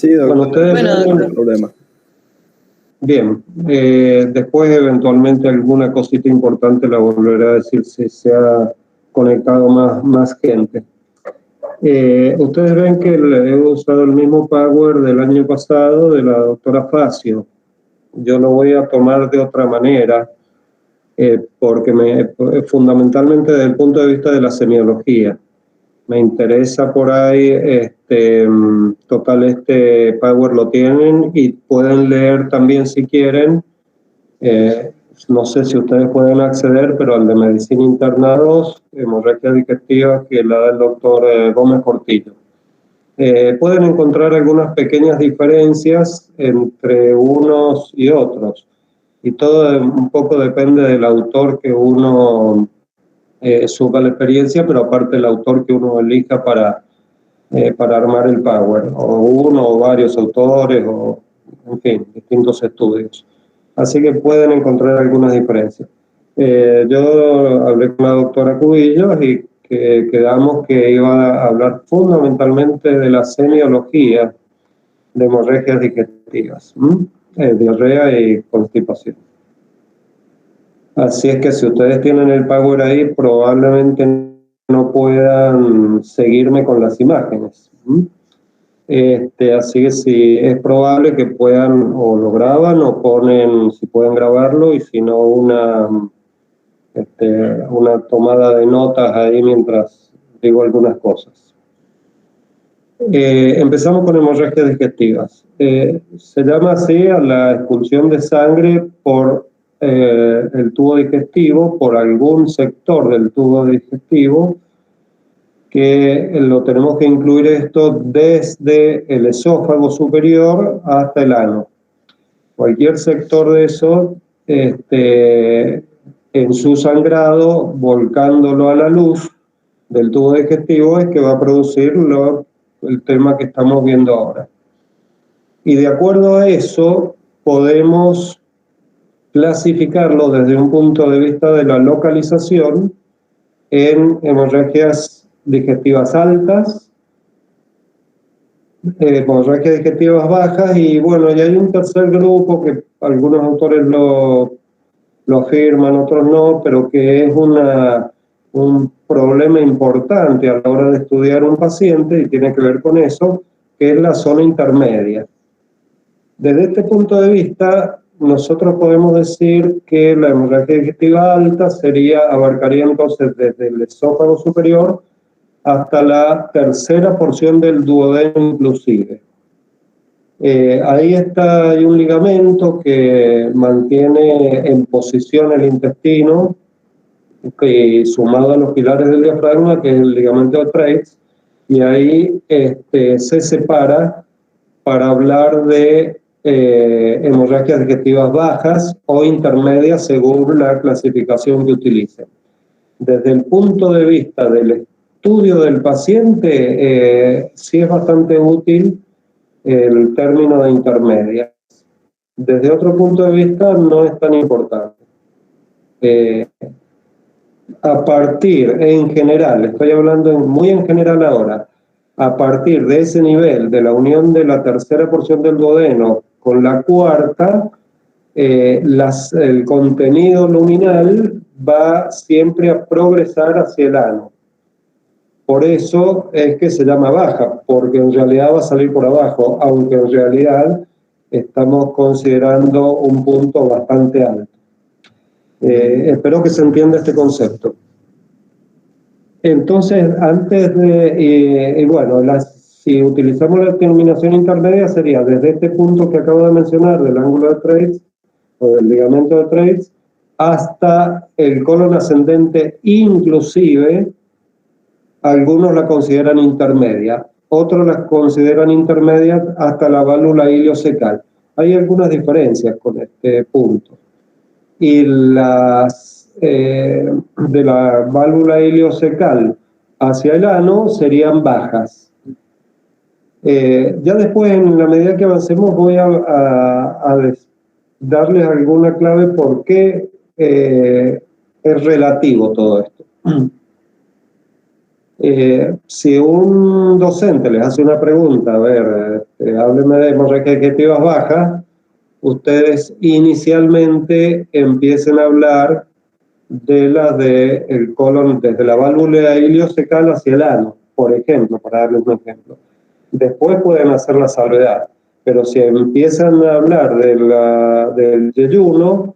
Sí, doctor, Bueno, ustedes bueno, ven, no hay problema. bien, después eventualmente alguna cosita importante la volveré a decir si se ha conectado más gente. Ustedes ven que he usado el mismo Power del año pasado de la doctora Facio. Yo lo voy a tomar de otra manera, porque fundamentalmente desde el punto de vista de la semiología. Me interesa por ahí, total, este Power lo tienen y pueden leer también si quieren. No sé si ustedes pueden acceder, pero al de Medicina Interna 2, hemorragia digestiva, que la da el doctor Gómez Portillo. Pueden encontrar algunas pequeñas diferencias entre unos y otros, y todo un poco depende del autor que uno suba la experiencia, pero aparte el autor que uno elija para armar el Power, o uno o varios autores, o en fin, distintos estudios. Así que pueden encontrar algunas diferencias. Yo hablé con la doctora Cubillos y quedamos que iba a hablar fundamentalmente de la semiología de hemorragias digestivas, diarrea y constipación. Así es que si ustedes tienen el Power ahí, probablemente no puedan seguirme con las imágenes. Así que sí, es probable que puedan, o lo graban o ponen, si pueden grabarlo, y si no, una tomada de notas ahí mientras digo algunas cosas. Empezamos con hemorragias digestivas. Se llama así a la expulsión de sangre por el tubo digestivo, por algún sector del tubo digestivo, que lo tenemos que incluir esto desde el esófago superior hasta el ano. Cualquier sector de eso, en su sangrado, volcándolo a la luz del tubo digestivo, es que va a producir el tema que estamos viendo ahora. Y de acuerdo a eso, podemos clasificarlo desde un punto de vista de la localización en hemorragias digestivas altas, hemorragias digestivas bajas, y bueno, y hay un tercer grupo que algunos autores lo afirman, otros no, pero que es un problema importante a la hora de estudiar un paciente y tiene que ver con eso, que es la zona intermedia. Desde este punto de vista, nosotros podemos decir que la hemorragia digestiva alta abarcaría entonces desde el esófago superior hasta la tercera porción del duodeno inclusive. Ahí hay un ligamento que mantiene en posición el intestino, que sumado a los pilares del diafragma, que es el ligamento de Treitz, y ahí se separa para hablar de hemorragias digestivas bajas o intermedias según la clasificación que utilicen. Desde el punto de vista del estudio del paciente, sí es bastante útil el término de intermedias. Desde otro punto de vista no es tan importante. A partir, en general, estoy hablando muy en general ahora, a partir de ese nivel, de la unión de la tercera porción del duodeno con la cuarta, el contenido luminal va siempre a progresar hacia el ano. Por eso es que se llama baja, porque en realidad va a salir por abajo, aunque en realidad estamos considerando un punto bastante alto. Espero que se entienda este concepto. Entonces, antes de, bueno, si utilizamos la terminación intermedia, sería desde este punto que acabo de mencionar, del ángulo de Treitz, o del ligamento de Treitz, hasta el colon ascendente, inclusive, algunos la consideran intermedia, otros la consideran intermedia hasta la válvula iliocecal. Hay algunas diferencias con este punto. Y de la válvula iliocecal hacia el ano serían bajas. Ya después, en la medida que avancemos, voy a darles alguna clave por qué es relativo todo esto. Si un docente les hace una pregunta, a ver, hábleme de hemorragias digestivas bajas, ustedes inicialmente empiecen a hablar de las del colon, desde la válvula ileocecal hacia el ano, por ejemplo, para darles un ejemplo. Después pueden hacer la salvedad, pero si empiezan a hablar del yeyuno,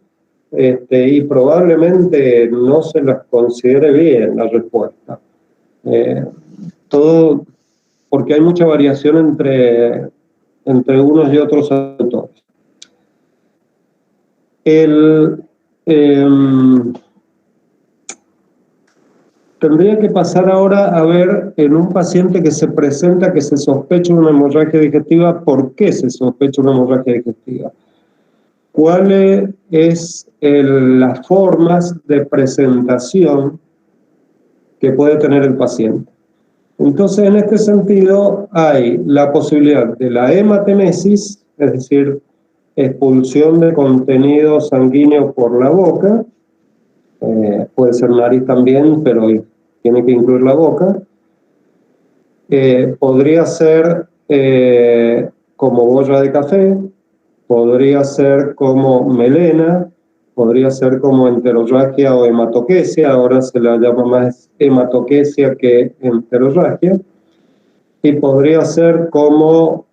y probablemente no se las considere bien la respuesta. Todo porque hay mucha variación entre unos y otros autores. Tendría que pasar ahora a ver en un paciente que se presenta que se sospecha una hemorragia digestiva, ¿por qué se sospecha una hemorragia digestiva? ¿Cuáles es las formas de presentación que puede tener el paciente? Entonces, en este sentido, hay la posibilidad de la hematemesis, es decir, expulsión de contenido sanguíneo por la boca, puede ser nariz también, pero tiene que incluir la boca. Podría ser como boya de café, podría ser como melena, podría ser como enterorragia o hematoquesia, ahora se la llama más hematoquesia que enterorragia, y podría ser como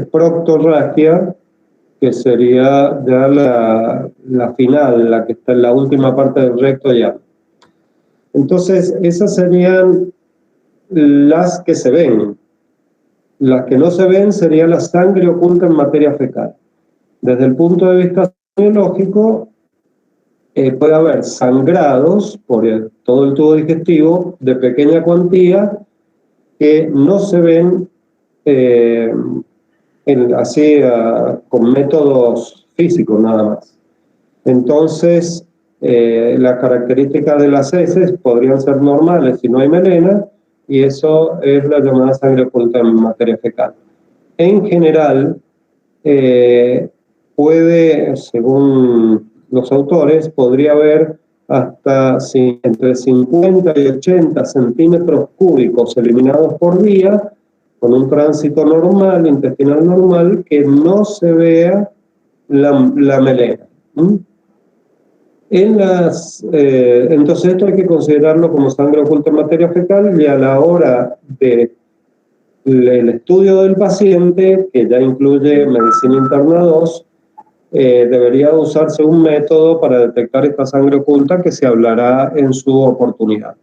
proctorragia, que sería ya la final, la que está en la última parte del recto ya. Entonces, esas serían las que se ven. Las que no se ven sería la sangre oculta en materia fecal. Desde el punto de vista biológico, puede haber sangrados por todo el tubo digestivo de pequeña cuantía que no se ven con métodos físicos nada más. Entonces, las características de las heces podrían ser normales si no hay melena, y eso es la llamada sangre oculta en materia fecal. En general, según los autores, podría haber hasta entre 50 y 80 centímetros cúbicos eliminados por día, con un tránsito normal, intestinal normal, que no se vea la melena. Entonces esto hay que considerarlo como sangre oculta en materia fecal, y a la hora del estudio del paciente, que ya incluye medicina interna 2, debería usarse un método para detectar esta sangre oculta que se hablará en su oportunidad.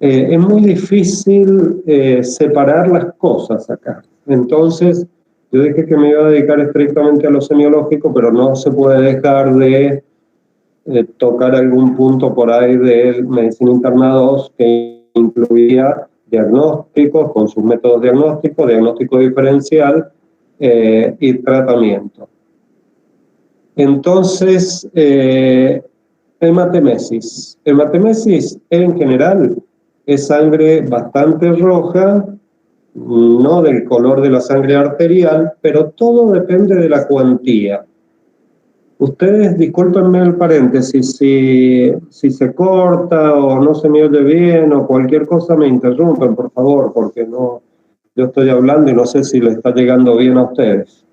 Es muy difícil separar las cosas acá. Entonces, yo dije que me iba a dedicar estrictamente a lo semiológico, pero no se puede dejar de tocar algún punto por ahí de medicina interna 2 que incluía diagnósticos con sus métodos diagnósticos, diagnóstico diferencial y tratamiento. Entonces, hematemesis. Hematemesis en general es sangre bastante roja, no del color de la sangre arterial, pero todo depende de la cuantía. Ustedes, discúlpenme el paréntesis, si se corta o no se me oye bien o cualquier cosa me interrumpen, por favor, porque yo estoy hablando y no sé si le está llegando bien a ustedes.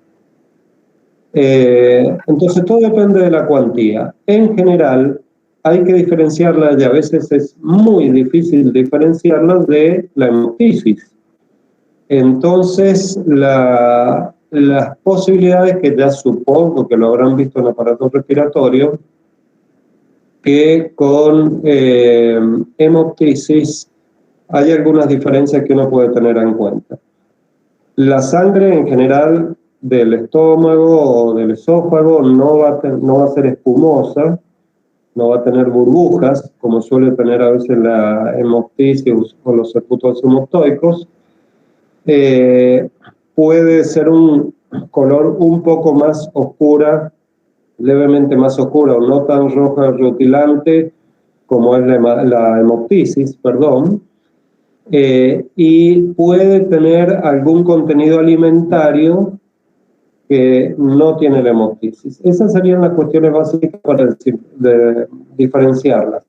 Entonces todo depende de la cuantía. En general hay que diferenciarla, y a veces es muy difícil diferenciarla de la hemoptisis. Entonces las posibilidades, que ya supongo que lo habrán visto en aparato respiratorio, que con hemoptisis hay algunas diferencias que uno puede tener en cuenta. La sangre en general del estómago o del esófago no va a ser espumosa, no va a tener burbujas, como suele tener a veces la hemoptisis o los septos hemoptoicos. Puede ser un color un poco más oscura, levemente más oscura, o no tan roja rutilante como es la hemoptisis, perdón. Y puede tener algún contenido alimentario que no tiene la hemoptisis. Esas serían las cuestiones básicas para diferenciarlas.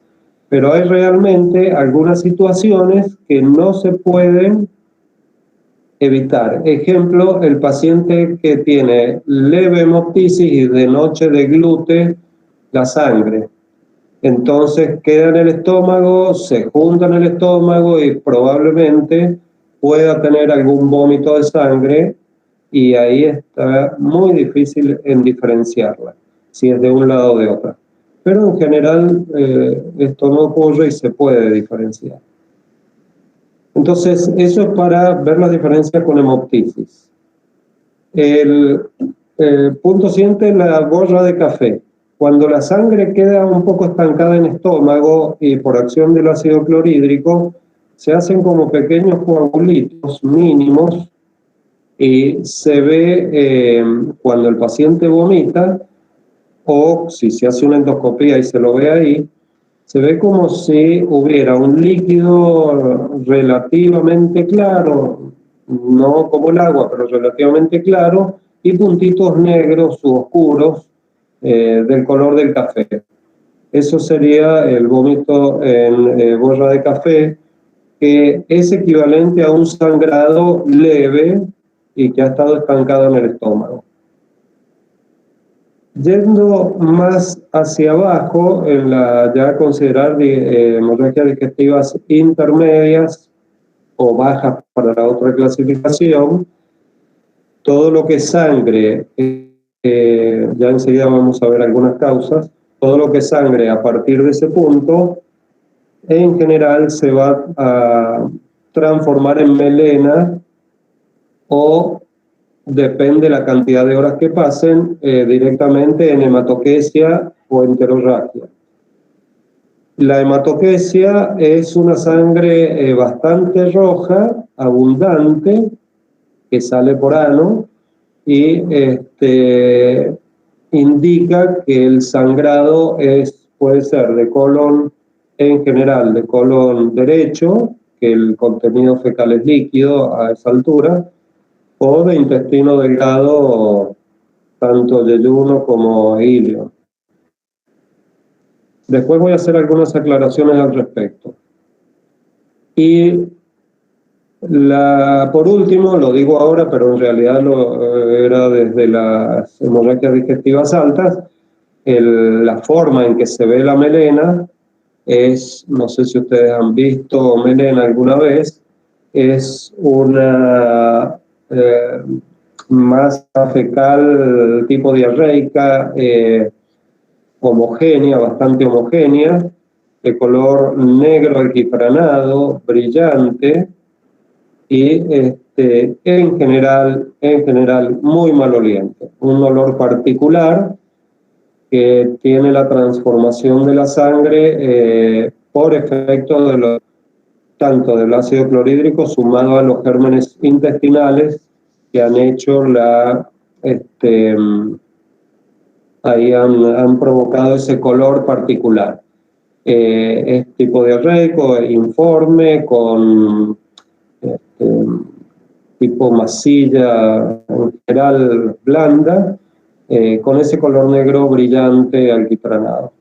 pero hay realmente algunas situaciones que no se pueden evitar. Ejemplo, el paciente que tiene leve hemoptisis y de noche deglute la sangre. Entonces queda en el estómago, se junta en el estómago y probablemente pueda tener algún vómito de sangre, y ahí está muy difícil en diferenciarla, si es de un lado o de otro. Pero en general esto no ocurre y se puede diferenciar. Entonces, eso es para ver la diferencia con hemoptisis. El punto siguiente es la borra de café. Cuando la sangre queda un poco estancada en el estómago y por acción del ácido clorhídrico, se hacen como pequeños coagulitos mínimos y se ve cuando el paciente vomita, o si se hace una endoscopía y se lo ve ahí, se ve como si hubiera un líquido relativamente claro, no como el agua, pero relativamente claro, y puntitos negros u oscuros del color del café. Eso sería el vómito en borra de café, que es equivalente a un sangrado leve y que ha estado estancado en el estómago. Yendo más hacia abajo, en la ya considerar hemorragias digestivas intermedias o bajas para la otra clasificación, todo lo que es sangre, ya enseguida vamos a ver algunas causas, todo lo que es sangre a partir de ese punto, en general se va a transformar en melena, o depende la cantidad de horas que pasen, directamente en hematoquesia o enterorragia. La hematoquesia es una sangre bastante roja, abundante, que sale por ano y indica que el sangrado puede ser de colon, en general de colon derecho, que el contenido fecal es líquido a esa altura, o de intestino delgado, tanto yeyuno como ilio. Después voy a hacer algunas aclaraciones al respecto. Y por último, lo digo ahora, pero en realidad era desde las hemorragias digestivas altas, la forma en que se ve la melena es, no sé si ustedes han visto melena alguna vez, es una masa fecal tipo diarreica, homogénea, bastante homogénea, de color negro alquifranado, brillante, y en general muy maloliente. Un olor particular que tiene la transformación de la sangre por efecto tanto del ácido clorhídrico sumado a los gérmenes intestinales que han hecho ahí han provocado ese color particular. Es tipo diarreico, informe, con tipo masilla en general blanda, con ese color negro brillante alquifranado.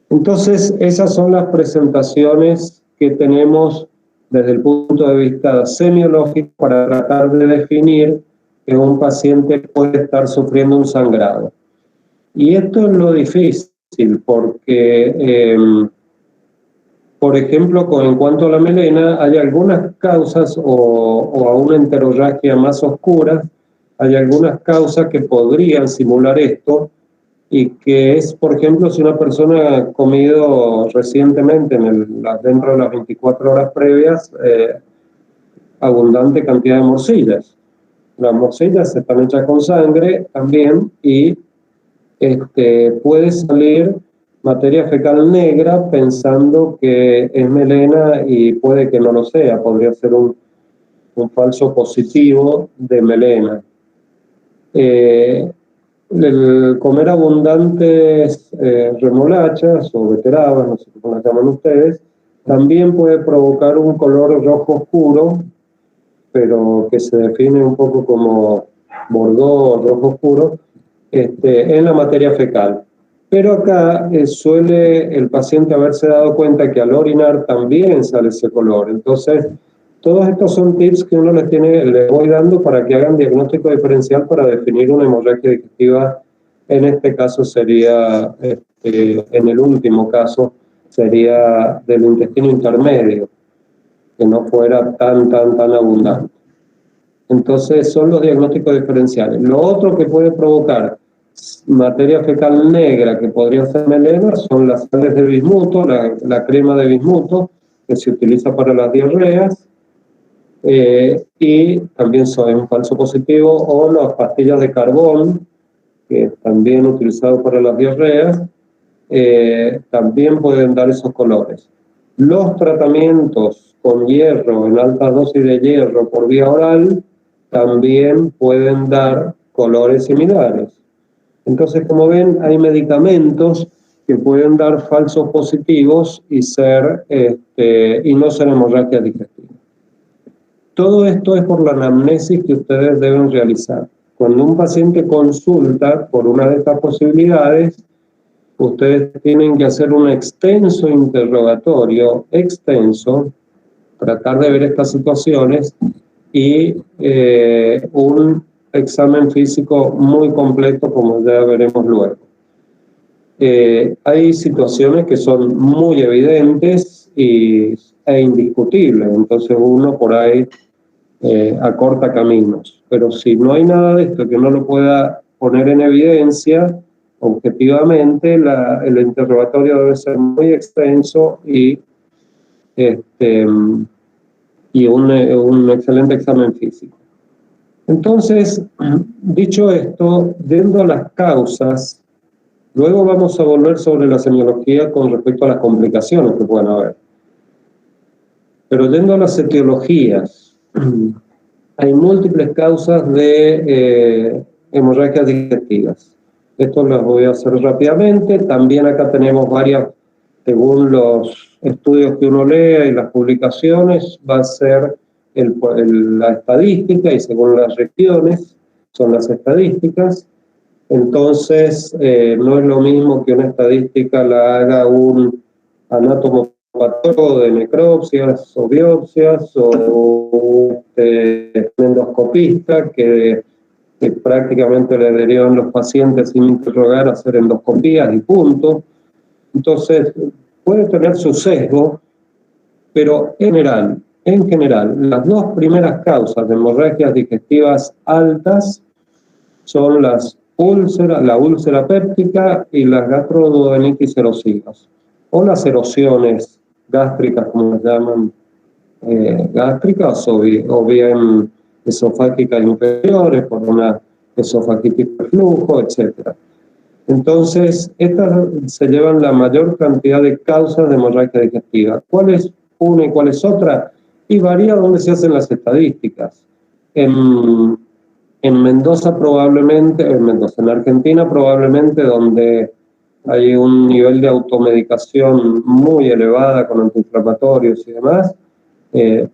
Entonces, esas son las presentaciones que tenemos desde el punto de vista semiológico para tratar de definir que un paciente puede estar sufriendo un sangrado. Y esto es lo difícil porque, por ejemplo, en cuanto a la melena, hay algunas causas, o a una enterorragia más oscura, hay algunas causas que podrían simular esto, y que es, por ejemplo, si una persona ha comido recientemente, dentro de las 24 horas previas, abundante cantidad de morcillas. Las morcillas están hechas con sangre también, y puede salir materia fecal negra pensando que es melena y puede que no lo sea, podría ser un falso positivo de melena. El comer abundantes remolachas o beterabas, no sé cómo las llaman ustedes, también puede provocar un color rojo oscuro, pero que se define un poco como bordó o rojo oscuro, en la materia fecal. Pero acá suele el paciente haberse dado cuenta que al orinar también sale ese color. Entonces, todos estos son tips que uno les voy dando para que hagan diagnóstico diferencial para definir una hemorragia digestiva. En este caso sería, en el último caso, sería del intestino intermedio, que no fuera tan abundante. Entonces, son los diagnósticos diferenciales. Lo otro que puede provocar materia fecal negra, que podría ser melena, son las sales de bismuto, la crema de bismuto, que se utiliza para las diarreas, y también son un falso positivo, o las pastillas de carbón, que también utilizado para las diarreas, también pueden dar esos colores. Los tratamientos con hierro, en alta dosis de hierro por vía oral, también pueden dar colores similares. Entonces, como ven, hay medicamentos que pueden dar falsos positivos y no ser hemorragia digestiva. Todo esto es por la anamnesis que ustedes deben realizar. Cuando un paciente consulta por una de estas posibilidades, ustedes tienen que hacer un extenso interrogatorio, tratar de ver estas situaciones y un examen físico muy completo, como ya veremos luego. Hay situaciones que son muy evidentes e indiscutibles, entonces uno por ahí acorta caminos. Pero si no hay nada de esto que no lo pueda poner en evidencia, objetivamente el interrogatorio debe ser muy extenso y un excelente examen físico. Entonces, dicho esto, yendo a las causas, luego vamos a volver sobre la semiología con respecto a las complicaciones que pueden haber. Pero yendo a las etiologías, hay múltiples causas de hemorragias digestivas. Esto lo voy a hacer rápidamente. También acá tenemos varias, según los estudios que uno lea y las publicaciones, va a ser la estadística, y según las regiones son las estadísticas. Entonces, no es lo mismo que una estadística la haga un anatomopatólogo de necropsias o biopsias, o endoscopista que prácticamente le derivan los pacientes sin interrogar a hacer endoscopías y punto. Entonces, puede tener su sesgo, pero en general, las dos primeras causas de hemorragias digestivas altas son la úlcera péptica y las gastroduodenitis erosivas, o las erosiones gástricas, como se llaman, gástricas, o bien esofágicas inferiores por una esofagitis por flujo, etc. Entonces, estas se llevan la mayor cantidad de causas de hemorragia digestiva. ¿Cuál es una y cuál es otra? Y varía dónde se hacen las estadísticas. En Mendoza probablemente, en Argentina probablemente, donde hay un nivel de automedicación muy elevada con antiinflamatorios y demás,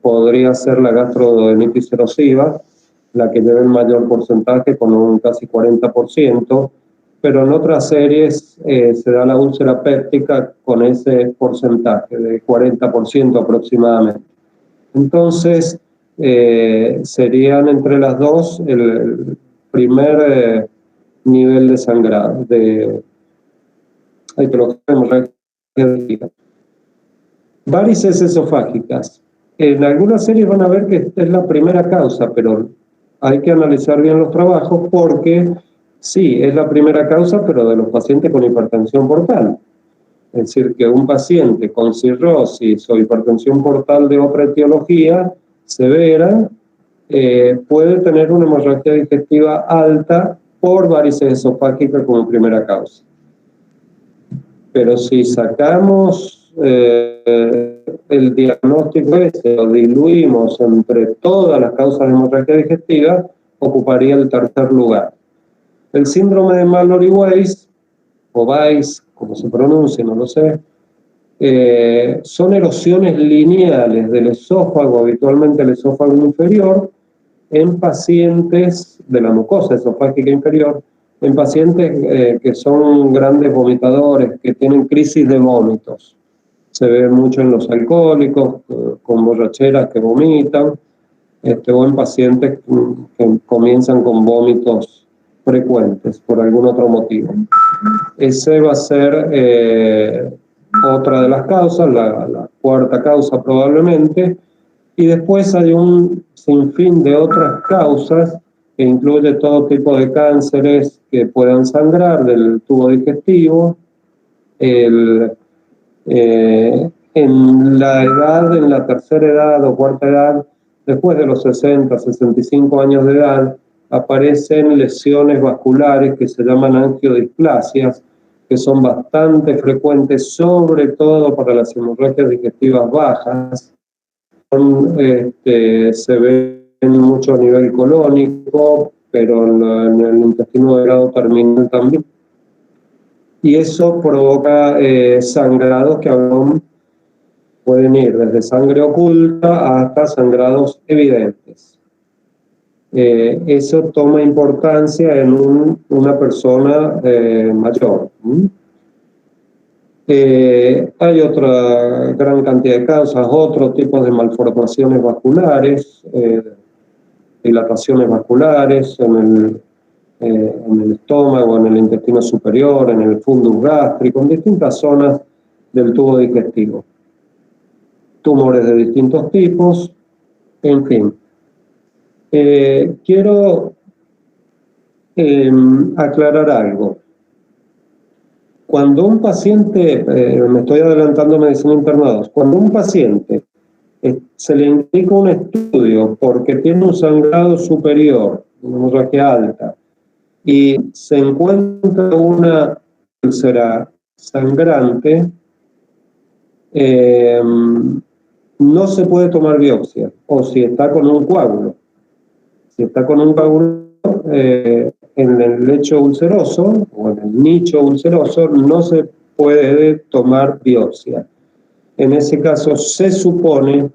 podría ser la gastroduodenitis erosiva la que lleva el mayor porcentaje, con un casi 40%, pero en otras series se da la úlcera péptica con ese porcentaje de 40% aproximadamente. Entonces, serían entre las dos el primer nivel de sangrado, de hemorragia. Varices esofágicas. En algunas series van a ver que esta es la primera causa, pero hay que analizar bien los trabajos, porque sí, es la primera causa, pero de los pacientes con hipertensión portal. Es decir, que un paciente con cirrosis o hipertensión portal de otra etiología severa puede tener una hemorragia digestiva alta por varices esofágicas como primera causa. Pero si sacamos el diagnóstico lo diluimos entre todas las causas de hemorragia digestiva, ocuparía el tercer lugar. El síndrome de Mallory-Weiss, o Weiss, como se pronuncia, no lo sé, son erosiones lineales del esófago, habitualmente el esófago inferior, en pacientes de la mucosa esofágica inferior, En pacientes que son grandes vomitadores, que tienen crisis de vómitos. Se ve mucho en los alcohólicos, con borracheras que vomitan, o en pacientes que comienzan con vómitos frecuentes por algún otro motivo. Ese va a ser otra de las causas, la cuarta causa probablemente, y después hay un sinfín de otras causas que incluye todo tipo de cánceres que puedan sangrar del tubo digestivo, en la edad, en la tercera edad o cuarta edad, después de los 60, 65 años de edad, aparecen lesiones vasculares que se llaman angiodisplasias, que son bastante frecuentes, sobre todo para las hemorragias digestivas bajas. Se ven mucho a nivel colónico, pero en el intestino delgado terminal también. Y eso provoca sangrados que aún pueden ir desde sangre oculta hasta sangrados evidentes. Eso toma importancia en una persona mayor. Hay otra gran cantidad de causas, otros tipos de malformaciones vasculares, dilataciones vasculares en el estómago, en el intestino superior, en el fundus gástrico, en distintas zonas del tubo digestivo. Tumores de distintos tipos, en fin. Quiero aclarar algo. Cuando un paciente, me estoy adelantando a medicina internados, cuando un paciente se le indica un estudio porque tiene un sangrado superior, una hemorragia alta, y se encuentra una úlcera sangrante, no se puede tomar biopsia, o si está con un coágulo. Si está con un coágulo en el lecho ulceroso o en el nicho ulceroso, no se puede tomar biopsia. En ese caso se supone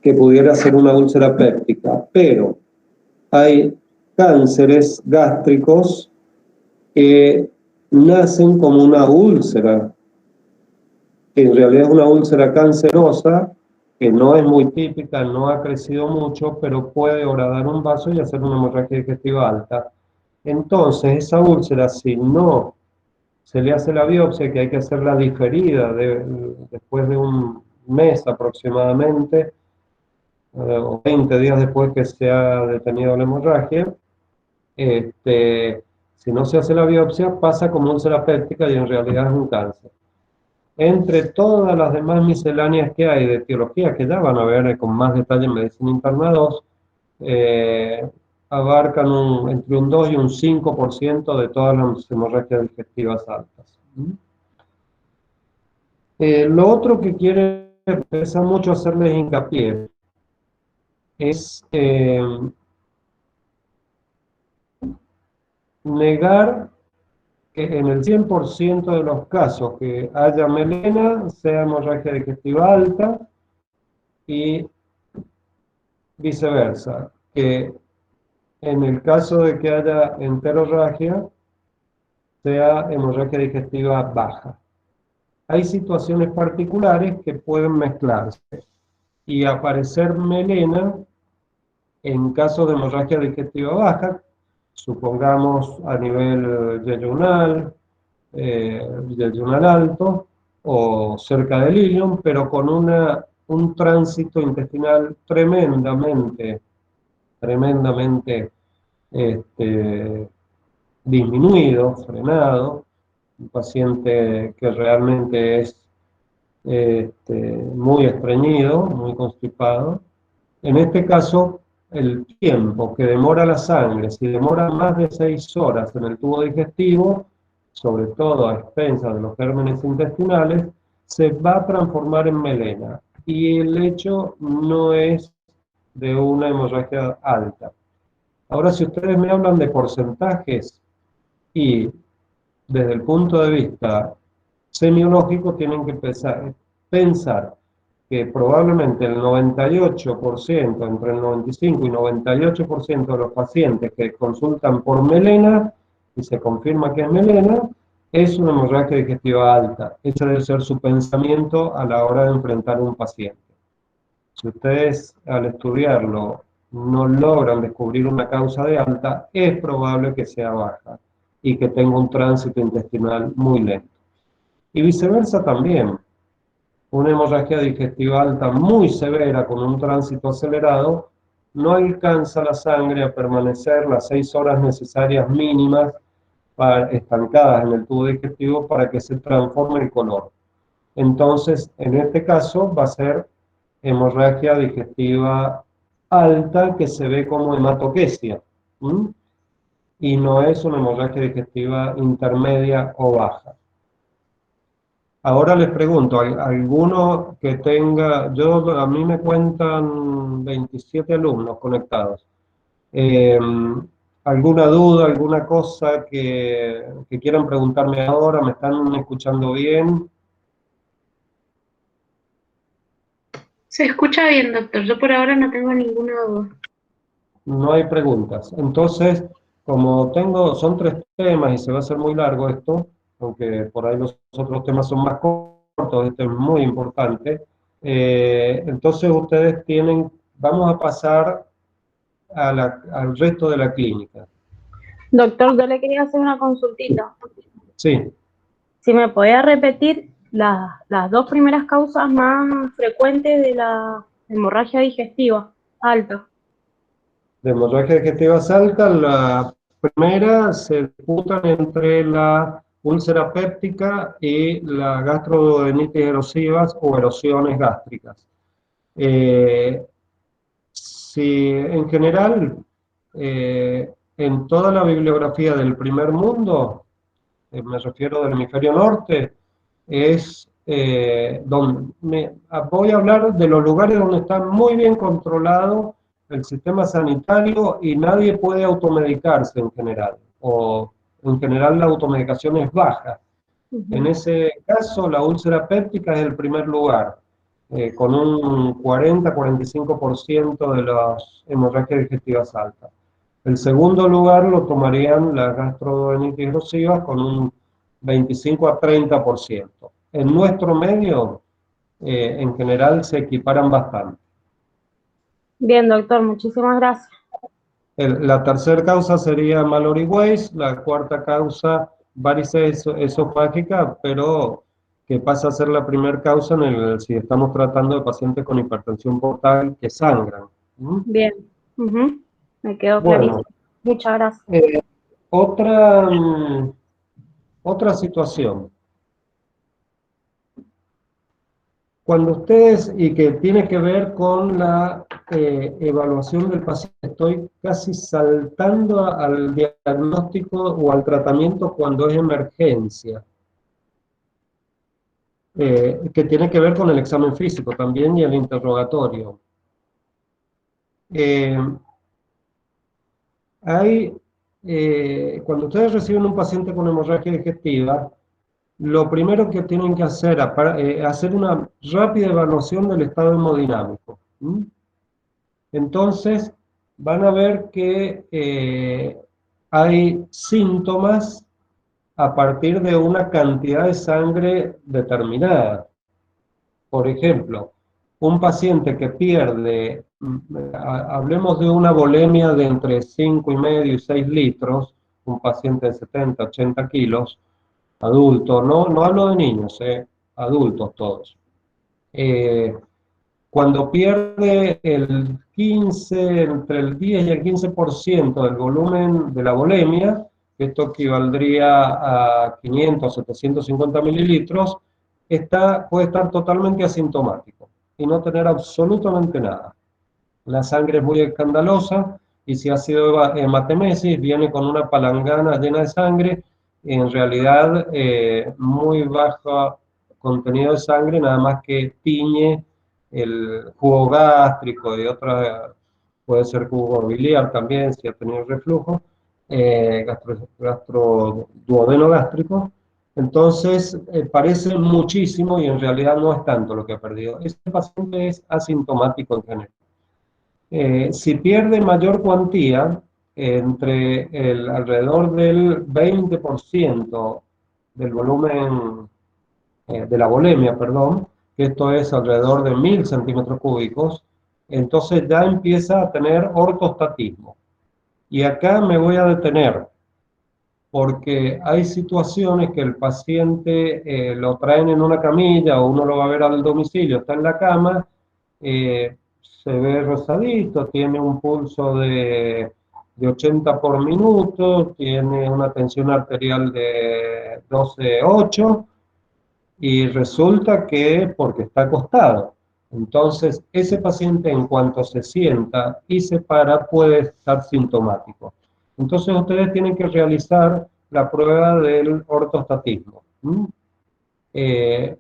que pudiera ser una úlcera péptica, pero hay cánceres gástricos que nacen como una úlcera, que en realidad es una úlcera cancerosa, que no es muy típica, no ha crecido mucho, pero puede horadar un vaso y hacer una hemorragia digestiva alta. Entonces, esa úlcera, si no se le hace la biopsia, que hay que hacerla diferida después de un mes aproximadamente, o 20 días después que se ha detenido la hemorragia, si no se hace la biopsia, pasa como úlcera péptica y en realidad es un cáncer. Entre todas las demás misceláneas que hay de etiología, que ya van a ver con más detalle en medicina interna 2, abarcan entre un 2 y un 5% de todas las hemorragias digestivas altas. Lo otro que quiere empezar mucho a hacerles hincapié es negar que en el 100% de los casos que haya melena, sea hemorragia digestiva alta, y viceversa, que en el caso de que haya enterorragia, sea hemorragia digestiva baja. Hay situaciones particulares que pueden mezclarse y aparecer melena en caso de hemorragia digestiva baja, supongamos a nivel yeyunal, yeyunal alto o cerca del ilion, pero con un tránsito intestinal tremendamente disminuido, frenado, un paciente que realmente es muy estreñido, muy constipado. En este caso, el tiempo que demora la sangre, si demora más de 6 horas en el tubo digestivo, sobre todo a expensas de los gérmenes intestinales, se va a transformar en melena. Y el hecho no es de una hemorragia alta. Ahora, si ustedes me hablan de porcentajes y desde el punto de vista semiológico, tienen que pensar que probablemente el 98%, entre el 95 y 98% de los pacientes que consultan por melena y se confirma que es melena, es una hemorragia digestiva alta. Ese debe ser su pensamiento a la hora de enfrentar a un paciente. Si ustedes al estudiarlo no logran descubrir una causa de alta, es probable que sea baja y que tenga un tránsito intestinal muy lento. Y viceversa también. Una hemorragia digestiva alta muy severa con un tránsito acelerado no alcanza la sangre a permanecer las 6 horas necesarias mínimas estancadas en el tubo digestivo para que se transforme el color. Entonces, en este caso va a ser hemorragia digestiva alta que se ve como hematoquesia, ¿m? Y no es una hemorragia digestiva intermedia o baja. Ahora les pregunto, ¿alguno que tenga, a mí me cuentan 27 alumnos conectados? Eh, ¿Alguna duda, alguna cosa que quieran preguntarme ahora? ¿Me están escuchando bien? Se escucha bien, doctor. Yo por ahora no tengo ninguna duda. No hay preguntas. Entonces, como son 3 temas y se va a hacer muy largo esto, aunque por ahí los otros temas son más cortos, este es muy importante. Entonces ustedes vamos a pasar al resto de la clínica. Doctor, yo le quería hacer una consultita. Sí, Si me podía repetir las dos primeras causas más frecuentes de la hemorragia digestiva alta. de hemorragia digestiva alta, la primera se disputan entre la úlcera péptica y la gastroduodenitis erosivas o erosiones gástricas. Si en general, en toda la bibliografía del primer mundo, me refiero del hemisferio norte, voy a hablar de los lugares donde está muy bien controlado el sistema sanitario y nadie puede automedicarse en general, o en general la automedicación es baja. En ese caso, la úlcera péptica es el primer lugar, con un 40-45% de las hemorragias digestivas altas. El segundo lugar lo tomarían las gastroenteritis erosivas con un 25-30%. En nuestro medio, en general, se equiparan bastante. Bien, doctor, muchísimas gracias. La tercera causa sería Mallory Weiss, la cuarta causa varices esofágica, pero que pasa a ser la primera causa si estamos tratando de pacientes con hipertensión portal que sangran. ¿Mm? Bien, me quedó Bueno, clarísimo. Muchas gracias. otra, otra situación. Cuando ustedes, y que tiene que ver con la evaluación del paciente, estoy casi saltando al diagnóstico o al tratamiento cuando es emergencia, que tiene que ver con el examen físico también y el interrogatorio. Eh, Cuando ustedes reciben un paciente con hemorragia digestiva, lo primero que tienen que hacer es hacer una rápida evaluación del estado hemodinámico. ¿Mm? Entonces, van a ver que hay síntomas a partir de una cantidad de sangre determinada. Por ejemplo, un paciente que pierde, hablemos de una volemia de entre 5,5 y 6 litros, un paciente de 70, 80 kilos, adulto, no hablo de niños, adultos todos. Cuando pierde entre el 10 y el 15% del volumen de la volemia, esto equivaldría a 500, 750 mililitros, puede estar totalmente asintomático y no tener absolutamente nada. La sangre es muy escandalosa y si ha sido hematemesis, viene con una palangana llena de sangre, en realidad muy bajo contenido de sangre, nada más que tiñe el jugo gástrico y puede ser jugo biliar también, si ha tenido reflujo, gastroduodeno gástrico. Entonces, parece muchísimo y en realidad no es tanto lo que ha perdido. Este paciente es asintomático en general. Si pierde mayor cuantía, entre alrededor del 20% del volumen, de la volemia, perdón, que esto es alrededor de 1000 centímetros cúbicos, entonces ya empieza a tener ortostatismo. Y acá me voy a detener, porque hay situaciones que el paciente lo traen en una camilla o uno lo va a ver al domicilio, está en la cama, se ve rosadito, tiene un pulso de 80 por minuto, tiene una tensión arterial de 12,8 y resulta que porque está acostado. Entonces, ese paciente en cuanto se sienta y se para puede estar sintomático. Entonces, ustedes tienen que realizar la prueba del ortostatismo.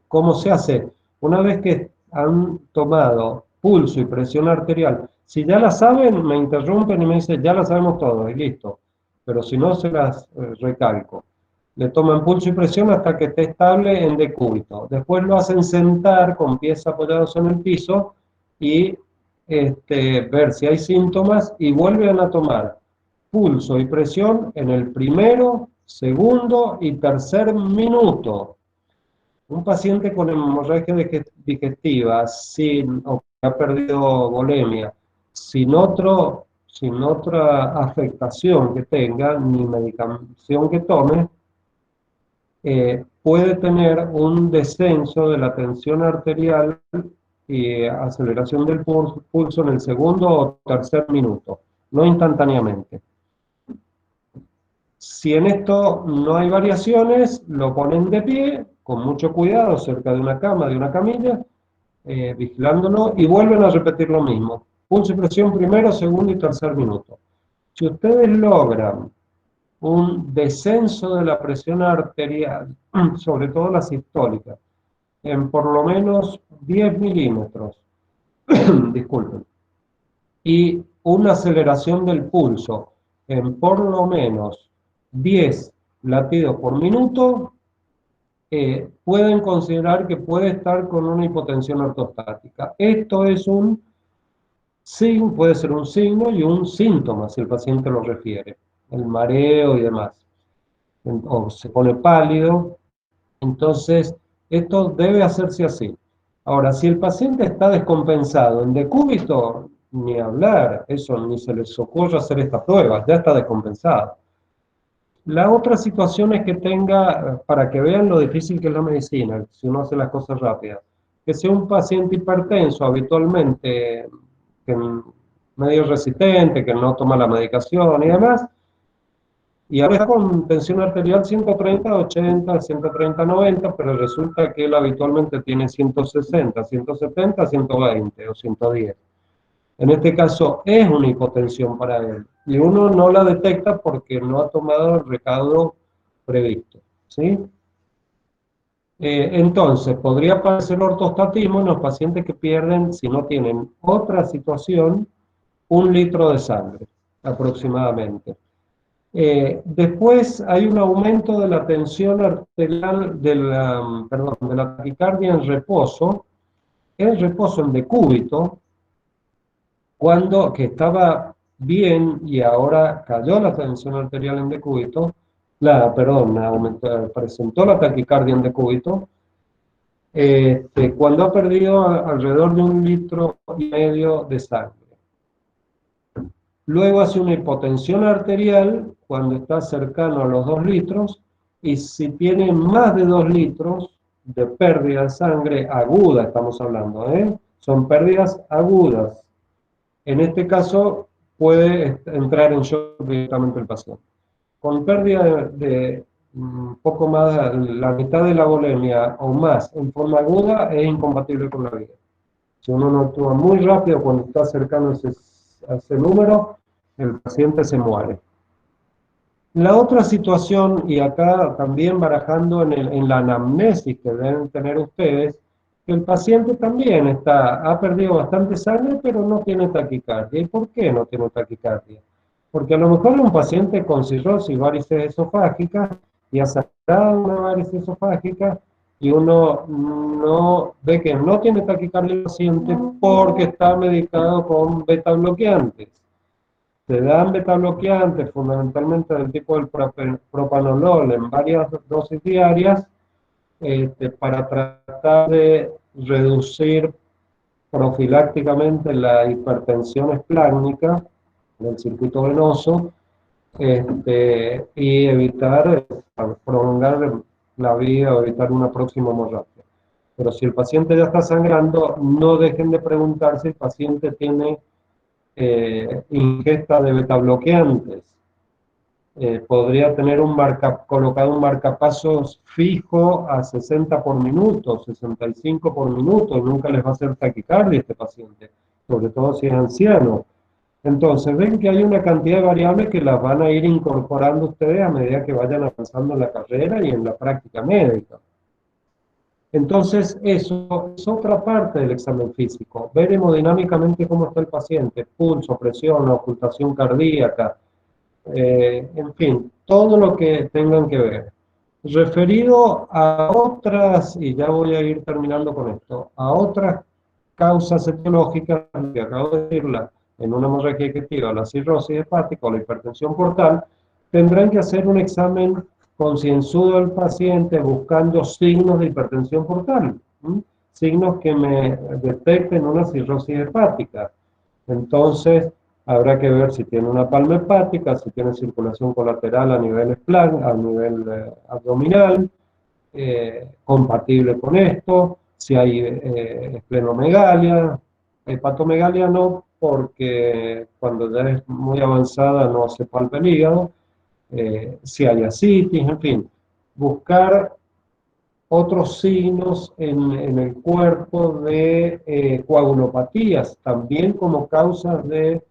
¿Cómo se hace? Una vez que han tomado pulso y presión arterial, si ya la saben, me interrumpen y me dicen, ya la sabemos todo, y listo. Pero si no, se las recalco. Le toman pulso y presión hasta que esté estable en decúbito. Después lo hacen sentar con pies apoyados en el piso y ver si hay síntomas y vuelven a tomar pulso y presión en el primero, segundo y tercer minuto. Un paciente con hemorragia digestiva o que ha perdido volemia, sin otra afectación que tenga, ni medicación que tome, puede tener un descenso de la tensión arterial y aceleración del pulso en el segundo o tercer minuto, no instantáneamente. Si en esto no hay variaciones, lo ponen de pie, con mucho cuidado, cerca de una cama, de una camilla, vigilándolo, y vuelven a repetir lo mismo. Pulso y presión primero, segundo y tercer minuto. Si ustedes logran un descenso de la presión arterial, sobre todo la sistólica, en por lo menos 10 milímetros, disculpen, y una aceleración del pulso en por lo menos 10 latidos por minuto, pueden considerar que puede estar con una hipotensión ortostática. Esto es un signo, puede ser un signo y un síntoma si el paciente lo refiere, el mareo y demás, o se pone pálido. Entonces, esto debe hacerse así. Ahora, si el paciente está descompensado en decúbito, ni hablar, eso ni se les ocurre hacer esta prueba, ya está descompensado. La otra situación es que tenga, para que vean lo difícil que es la medicina, si uno hace las cosas rápidas, que sea un paciente hipertenso habitualmente, medio resistente, que no toma la medicación y demás, y ahora está con tensión arterial 130/80, 130/90, pero resulta que él habitualmente tiene 160, 170, 120 o 110. En este caso es una hipotensión para él, y uno no la detecta porque no ha tomado el recaudo previsto, ¿sí? Entonces, podría aparecer ortostatismo en los pacientes que pierden, si no tienen otra situación, 1 litro de sangre, aproximadamente. Después hay un aumento de la tensión arterial, de la taquicardia en reposo en decúbito, que estaba bien y ahora cayó la tensión arterial en decúbito, presentó la taquicardia en decúbito, cuando ha perdido alrededor de 1,5 litros de sangre. Luego hace una hipotensión arterial cuando está cercano a los 2 litros, y si tiene más de 2 litros de pérdida de sangre aguda, estamos hablando, son pérdidas agudas. En este caso puede entrar en shock directamente el paciente. Con pérdida de poco más, la mitad de la volemia o más en forma aguda, es incompatible con la vida. Si uno no actúa muy rápido cuando está cercano a ese número, el paciente se muere. La otra situación, y acá también barajando en la anamnesis que deben tener ustedes, que el paciente también ha perdido bastante sangre, pero no tiene taquicardia. ¿Y por qué no tiene taquicardia? Porque a lo mejor es un paciente con cirrosis varices esofágicas y ha sacado una varices esofágica, y uno no ve que no tiene taquicardia el paciente porque está medicado con beta bloqueantes. Se dan betabloqueantes, fundamentalmente del tipo del propanolol, en varias dosis diarias, para tratar de reducir profilácticamente la hipertensión esplácnica del circuito venoso, y evitar, prolongar la vida o evitar una próxima hemorragia. Pero si el paciente ya está sangrando, no dejen de preguntar si el paciente tiene ingesta de betabloqueantes. Podría tener colocado un marcapasos fijo a 60 por minuto, 65 por minuto, y nunca les va a hacer taquicardia a este paciente, sobre todo si es anciano. Entonces, ven que hay una cantidad de variables que las van a ir incorporando ustedes a medida que vayan avanzando en la carrera y en la práctica médica. Entonces, eso es otra parte del examen físico. Ver hemodinámicamente cómo está el paciente, pulso, presión, ocultación cardíaca, en fin, todo lo que tengan que ver. Referido a otras, y ya voy a ir terminando con esto, a otras causas etiológicas, que acabo de decirla, en una hemorragia digestiva, la cirrosis hepática o la hipertensión portal, tendrán que hacer un examen concienzudo del paciente buscando signos de hipertensión portal, signos que me detecten una cirrosis hepática. Entonces, habrá que ver si tiene una palma hepática, si tiene circulación colateral a nivel a nivel abdominal, compatible con esto, si hay esplenomegalia, hepatomegalia no, porque cuando ya es muy avanzada no se palpa el hígado, si hay ascitis, en fin, buscar otros signos en el cuerpo de coagulopatías, también como causas de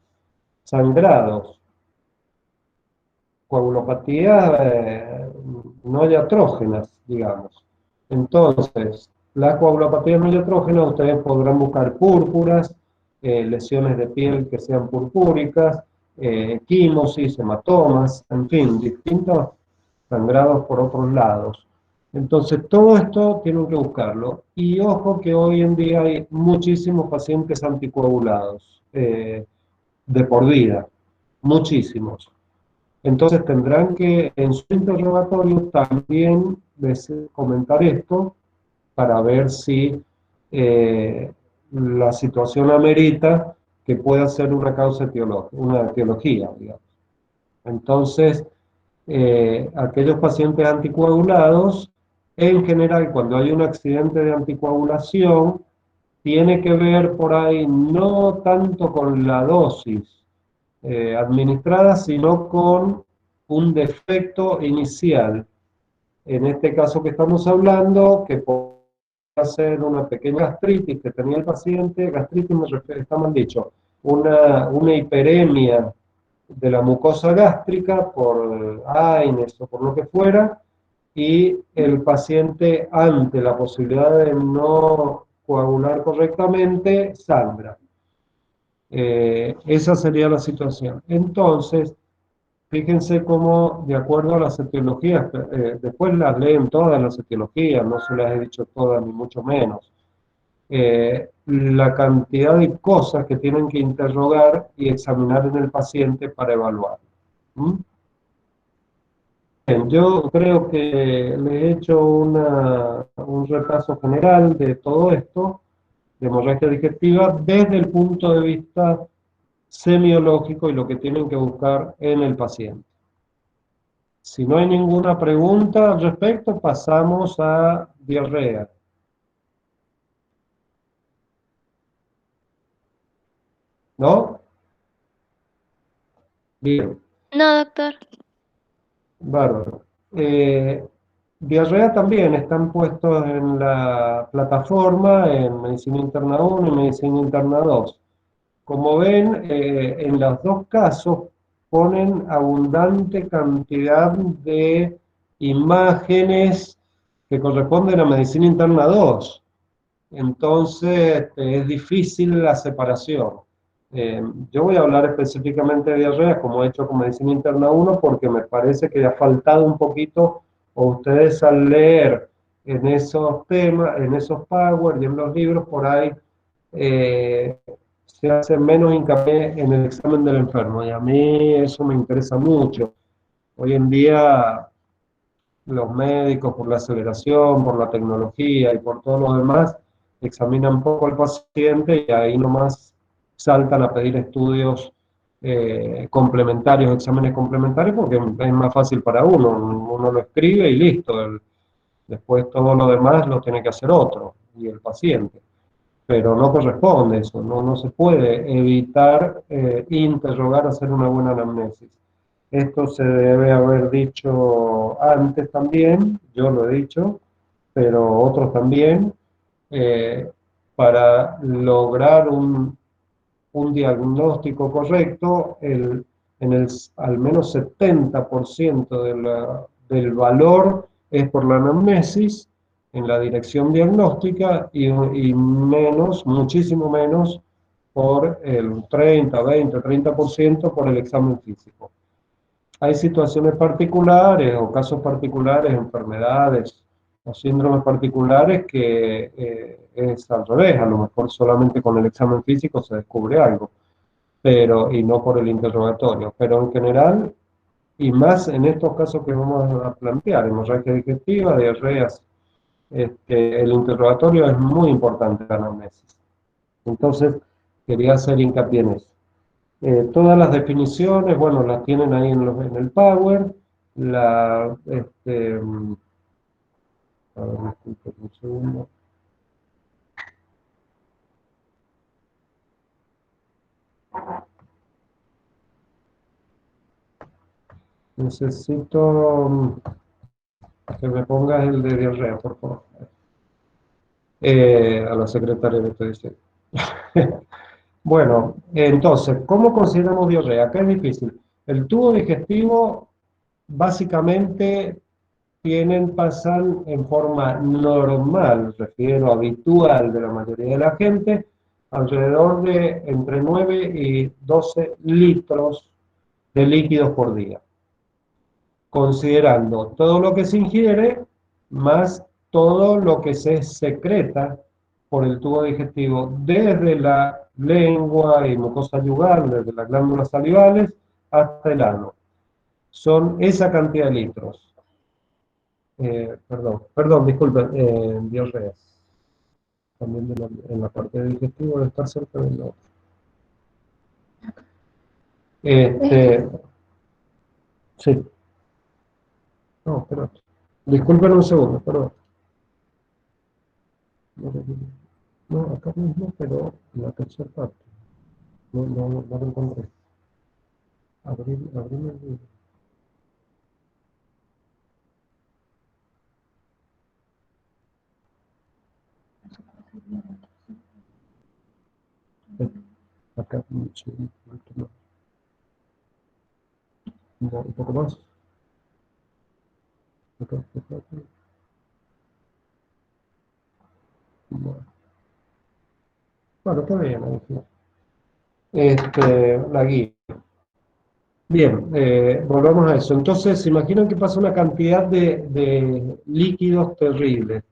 sangrados. Coagulopatías no diatrógenas, digamos. Entonces, las coagulopatías no diatrógenas, ustedes podrán buscar púrpuras, lesiones de piel que sean purpúricas, quimosis, hematomas, en fin, distintos sangrados por otros lados. Entonces, todo esto tienen que buscarlo. Y ojo que hoy en día hay muchísimos pacientes anticoagulados de por vida, muchísimos. Entonces tendrán que en su interrogatorio también comentar esto para ver si la situación amerita que pueda ser una causa una etiología, digamos. Entonces, aquellos pacientes anticoagulados, en general, cuando hay un accidente de anticoagulación, tiene que ver por ahí no tanto con la dosis administrada, sino con un defecto inicial. En este caso que estamos hablando, que puede ser una pequeña gastritis que tenía el paciente, gastritis está mal dicho, una hiperemia de la mucosa gástrica por AINES o por lo que fuera, y el paciente, ante la posibilidad de no coagular correctamente, sangra. Esa sería la situación. Entonces, fíjense cómo, de acuerdo a las etiologías, después las leen todas las etiologías, no se las he dicho todas, ni mucho menos, la cantidad de cosas que tienen que interrogar y examinar en el paciente para evaluar. Bien, yo creo que le he hecho un repaso general de todo esto, de hemorragia digestiva, desde el punto de vista semiológico y lo que tienen que buscar en el paciente. Si no hay ninguna pregunta al respecto, pasamos a diarrea. ¿No? Bien. No, doctor. Bárbaro. Diarrea también están puestos en la plataforma en Medicina Interna 1 y Medicina Interna 2. Como ven, en los dos casos ponen abundante cantidad de imágenes que corresponden a Medicina Interna 2. Entonces, es difícil la separación. Yo voy a hablar específicamente de diarrea, como he hecho con Medicina Interna 1, porque me parece que ha faltado un poquito, o ustedes al leer en esos temas, en esos Power y en los libros, por ahí se hace menos hincapié en el examen del enfermo, y a mí eso me interesa mucho. Hoy en día los médicos, por la aceleración, por la tecnología y por todo lo demás, examinan poco al paciente y ahí nomás saltan a pedir estudios complementarios, exámenes complementarios, porque es más fácil para uno lo escribe y listo. Después todo lo demás lo tiene que hacer otro, y el paciente. Pero no corresponde eso, no se puede evitar interrogar, hacer una buena anamnesis. Esto se debe haber dicho antes también, yo lo he dicho, pero otros también, eh, para lograr un diagnóstico correcto, al menos 70% del valor es por la anamnesis, en la dirección diagnóstica, y menos, muchísimo menos, por el 30, 20, 30% por el examen físico. Hay situaciones particulares o casos particulares, enfermedades o síndromes particulares que es al revés, a lo mejor solamente con el examen físico se descubre algo, y no por el interrogatorio. Pero en general, y más en estos casos que vamos a plantear, hemorragia digestiva, diarreas, el interrogatorio es muy importante en la anamnesis. Entonces, quería hacer hincapié en eso. Todas las definiciones, bueno, las tienen ahí en el Power. A ver, disculpen un segundo. Necesito que me pongas el de diarrea, por favor. A la secretaria le estoy diciendo. Bueno, entonces, ¿cómo consideramos diarrea? Acá es difícil. El tubo digestivo básicamente pasan en forma normal, refiero habitual de la mayoría de la gente, alrededor de entre 9 y 12 litros de líquidos por día, considerando todo lo que se ingiere más todo lo que se secreta por el tubo digestivo, desde la lengua y mucosa yugal, desde las glándulas salivales hasta el ano. Son esa cantidad de litros. Perdón, disculpen, diarreas. También en la parte digestiva debe estar cerca del otro. Sí. No, espera. Disculpen un segundo, perdón. No, acá mismo, pero en la tercera parte. No lo encontré. Abrir el libro. Acá, sí, un poco más. Acá. Bueno, está bien, la guía. Bien, volvamos a eso. Entonces, se imaginan que pasa una cantidad de líquidos terribles.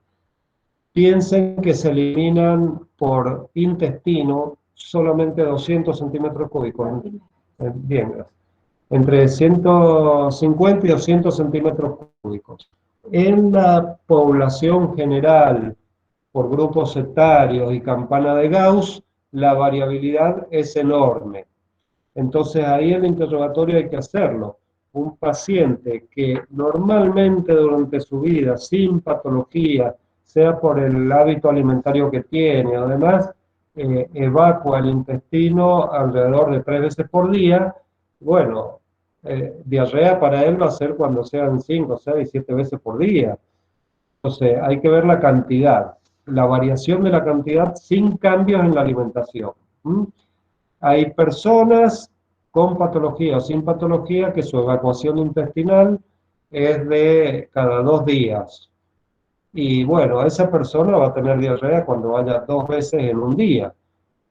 Piensen que se eliminan por intestino solamente 200 centímetros cúbicos. Bien, entre 150 y 200 centímetros cúbicos. En la población general, por grupos etarios y campana de Gauss, la variabilidad es enorme. Entonces ahí el interrogatorio hay que hacerlo. Un paciente que normalmente durante su vida, sin patología, sea por el hábito alimentario que tiene, además, evacua el intestino alrededor de 3 veces por día, bueno, diarrea para él va a ser cuando sean 5, 6, 7 veces por día. Entonces hay que ver la cantidad, la variación de la cantidad sin cambios en la alimentación. Hay personas con patología o sin patología que su evacuación intestinal es de cada 2 días. Y bueno, esa persona va a tener diarrea cuando vaya 2 veces en un día.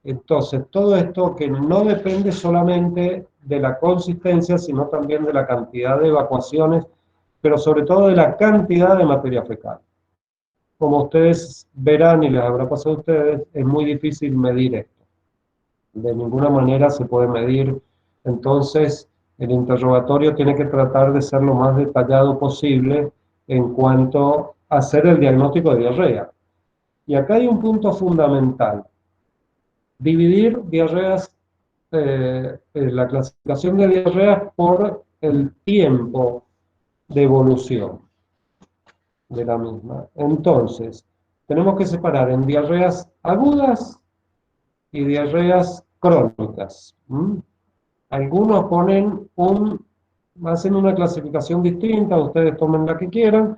Entonces, todo esto que no depende solamente de la consistencia, sino también de la cantidad de evacuaciones, pero sobre todo de la cantidad de materia fecal. Como ustedes verán y les habrá pasado a ustedes, es muy difícil medir esto. de ninguna manera se puede medir. Entonces, el interrogatorio tiene que tratar de ser lo más detallado posible en cuanto a hacer el diagnóstico de diarrea. Y acá hay un punto fundamental. Dividir diarreas, la clasificación de diarreas por el tiempo de evolución de la misma. Entonces, tenemos que separar en diarreas agudas y diarreas crónicas. Algunos hacen una clasificación distinta, ustedes tomen la que quieran.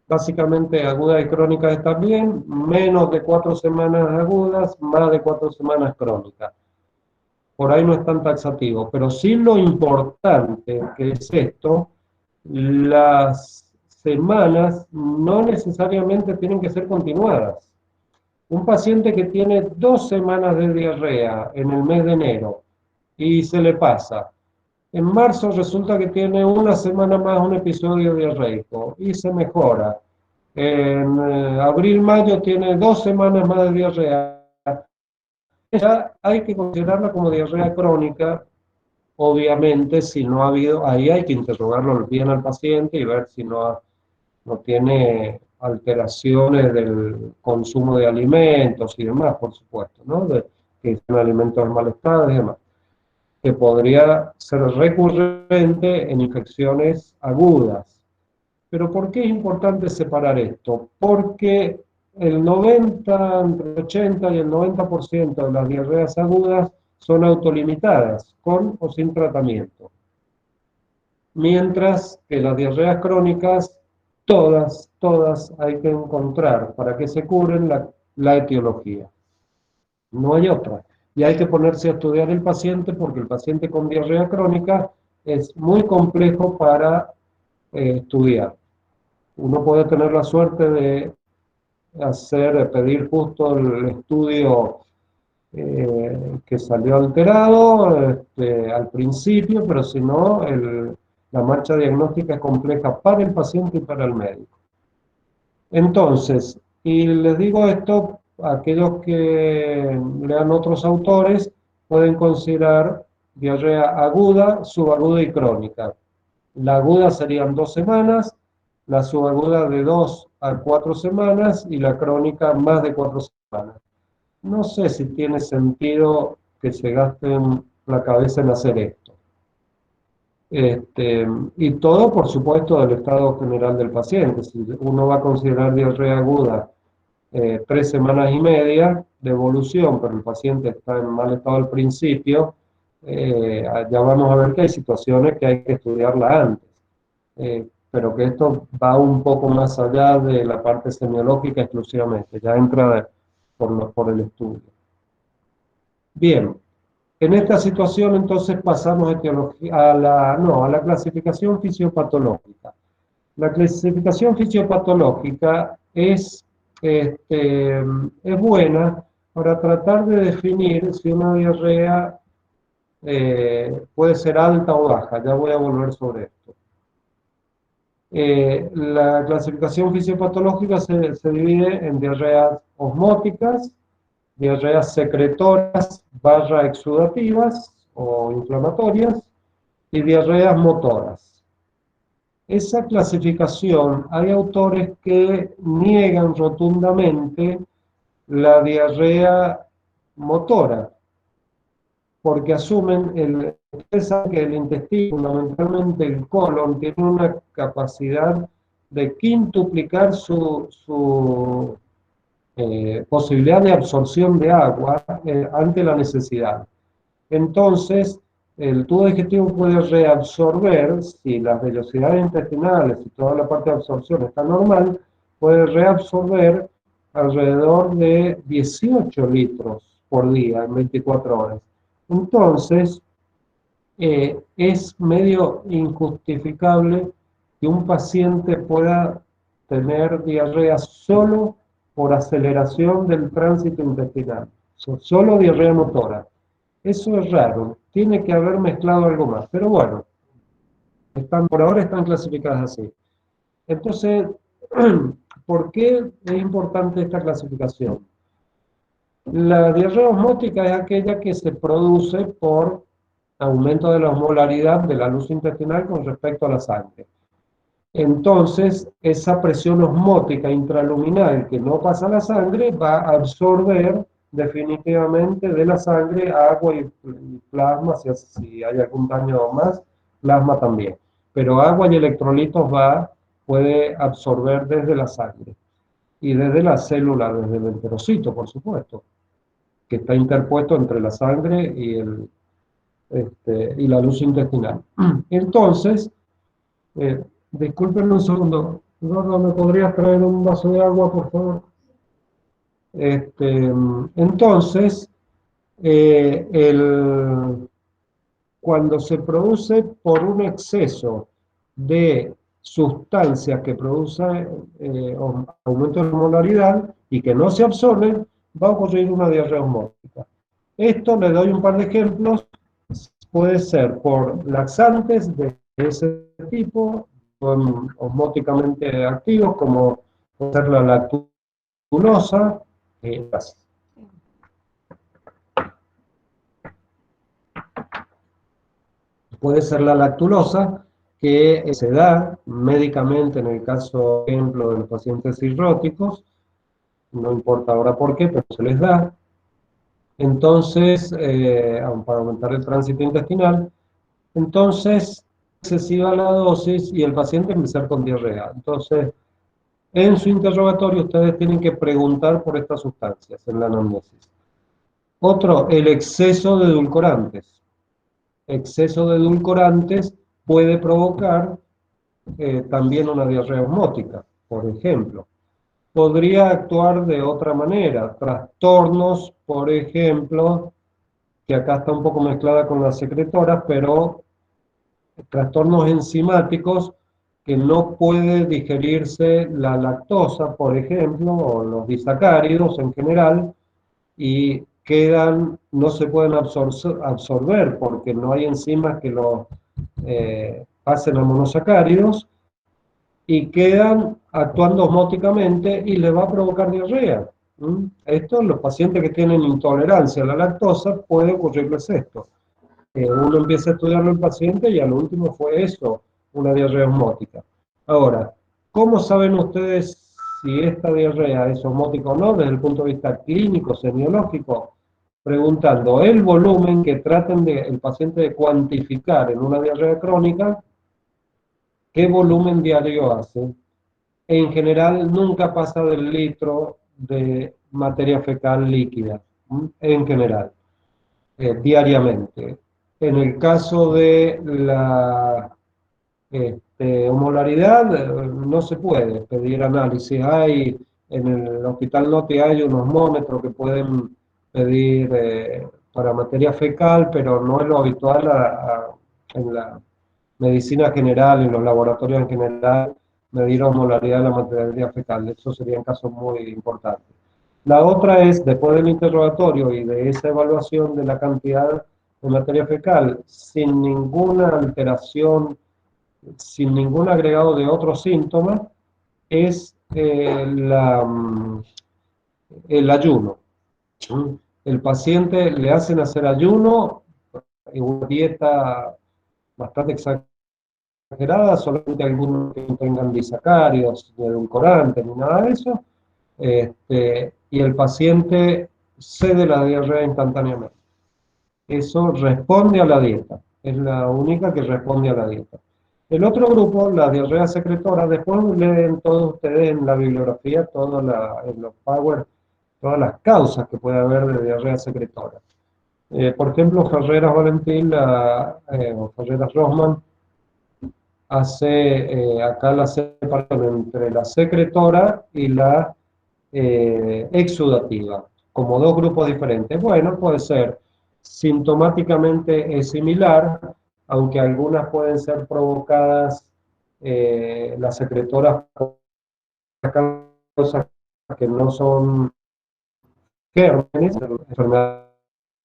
Básicamente agudas y crónicas están bien, menos de 4 semanas agudas, más de 4 semanas crónicas. Por ahí no es tan taxativo, pero sí lo importante que es esto, las semanas no necesariamente tienen que ser continuadas. Un paciente que tiene 2 semanas de diarrea en el mes de enero y se le pasa. En marzo resulta que tiene 1 semana más un episodio diarreico y se mejora. En abril, mayo tiene 2 semanas más de diarrea. Ya hay que considerarla como diarrea crónica. Obviamente, si no ha habido, ahí hay que interrogarlo bien al paciente y ver si no tiene alteraciones del consumo de alimentos y demás, por supuesto, ¿no? Que son alimentos mal estado y demás, que podría ser recurrente en infecciones agudas. Pero ¿por qué es importante separar esto? Porque el 90, entre el 80 y el 90% de las diarreas agudas son autolimitadas, con o sin tratamiento. Mientras que las diarreas crónicas, todas hay que encontrar para que se curen la etiología. No hay otra. Y hay que ponerse a estudiar el paciente porque el paciente con diarrea crónica es muy complejo para estudiar. Uno puede tener la suerte de pedir justo el estudio que salió alterado al principio, pero si no, la marcha diagnóstica es compleja para el paciente y para el médico. Entonces, y les digo esto, aquellos que lean otros autores pueden considerar diarrea aguda, subaguda y crónica. La aguda serían 2 semanas, la subaguda de 2 a 4 semanas y la crónica más de 4 semanas. No sé si tiene sentido que se gasten la cabeza en hacer esto. Y todo, por supuesto, del estado general del paciente. Si uno va a considerar diarrea aguda 3 semanas y media de evolución, pero el paciente está en mal estado al principio, ya vamos a ver que hay situaciones que hay que estudiarla antes. Pero que esto va un poco más allá de la parte semiológica exclusivamente, ya entra por el estudio. Bien, en esta situación entonces pasamos a la clasificación fisiopatológica. La clasificación fisiopatológica es buena para tratar de definir si una diarrea puede ser alta o baja. Ya voy a volver sobre esto. La clasificación fisiopatológica se divide en diarreas osmóticas, diarreas secretoras / exudativas o inflamatorias y diarreas motoras. Esa clasificación, hay autores que niegan rotundamente la diarrea motora, porque asumen, ustedes saben que el intestino, fundamentalmente el colon, tiene una capacidad de quintuplicar su posibilidad de absorción de agua ante la necesidad. Entonces, el tubo digestivo puede reabsorber, si las velocidades intestinales y toda la parte de absorción está normal, puede reabsorber alrededor de 18 litros por día en 24 horas. Entonces, es medio injustificable que un paciente pueda tener diarrea solo por aceleración del tránsito intestinal, solo diarrea motora. Eso es raro, tiene que haber mezclado algo más, pero bueno, por ahora están clasificadas así. Entonces, ¿por qué es importante esta clasificación? La diarrea osmótica es aquella que se produce por aumento de la osmolaridad de la luz intestinal con respecto a la sangre. Entonces, esa presión osmótica intraluminal que no pasa a la sangre va a absorber definitivamente de la sangre agua y plasma, si hay algún daño más, plasma también. Pero agua y electrolitos puede absorber desde la sangre y desde la célula, desde el enterocito, por supuesto, que está interpuesto entre la sangre y la luz intestinal. Entonces, disculpen un segundo. Gordo, ¿me podrías traer un vaso de agua, por favor? Entonces, cuando se produce por un exceso de sustancias que producen aumento de molaridad y que no se absorben, va a ocurrir una diarrea osmótica. Esto le doy un par de ejemplos. Puede ser por laxantes de ese tipo, son osmóticamente activos, como puede ser la lactulosa. Puede ser la lactulosa, que se da médicamente en el caso, por ejemplo, de los pacientes cirróticos, no importa ahora por qué, pero se les da. Entonces, para aumentar el tránsito intestinal, entonces, excesiva la dosis y el paciente empezar con diarrea. Entonces, en su interrogatorio ustedes tienen que preguntar por estas sustancias en la anamnesis. Otro, el exceso de edulcorantes. Exceso de edulcorantes puede provocar también una diarrea osmótica, por ejemplo. Podría actuar de otra manera, trastornos, por ejemplo, que acá está un poco mezclada con las secretoras, pero trastornos enzimáticos que no puede digerirse la lactosa, por ejemplo, o los disacáridos en general, y no se pueden absorber porque no hay enzimas que los pasen a monosacáridos, y quedan actuando osmóticamente y les va a provocar diarrea. Esto, los pacientes que tienen intolerancia a la lactosa, puede ocurrirles esto. Uno empieza a estudiarlo al paciente y al último fue eso, una diarrea osmótica. Ahora, ¿cómo saben ustedes si esta diarrea es osmótica o no desde el punto de vista clínico, semiológico? Preguntando el volumen que traten el paciente de cuantificar en una diarrea crónica, qué volumen diario hace. En general nunca pasa del litro de materia fecal líquida, en general, diariamente. En el caso de la osmolaridad, no se puede pedir análisis. En el hospital Noti hay un osmómetro que pueden pedir para materia fecal, pero no es lo habitual en la medicina general, en los laboratorios en general, medir osmolaridad de la materia fecal. Eso serían casos muy importantes. La otra es, después del interrogatorio y de esa evaluación de la cantidad de materia fecal, sin ninguna alteración, sin ningún agregado de otros síntomas, es el ayuno. El paciente le hacen hacer ayuno, una dieta bastante exagerada, solamente algunos que no tengan disacáridos, ni edulcorantes, ni nada de eso, y el paciente cede la diarrea instantáneamente. Eso responde a la dieta, es la única que responde a la dieta. El otro grupo, la diarrea secretora, después leen todos ustedes en la bibliografía, en los Power, todas las causas que puede haber de diarrea secretora. Por ejemplo, Ferreras Valentín, o Ferreras Rosman, hace acá la separación entre la secretora y la exudativa, como dos grupos diferentes. Bueno, puede ser sintomáticamente es similar, aunque algunas pueden ser provocadas, las secretoras, por causas que no son gérmenes, enfermedades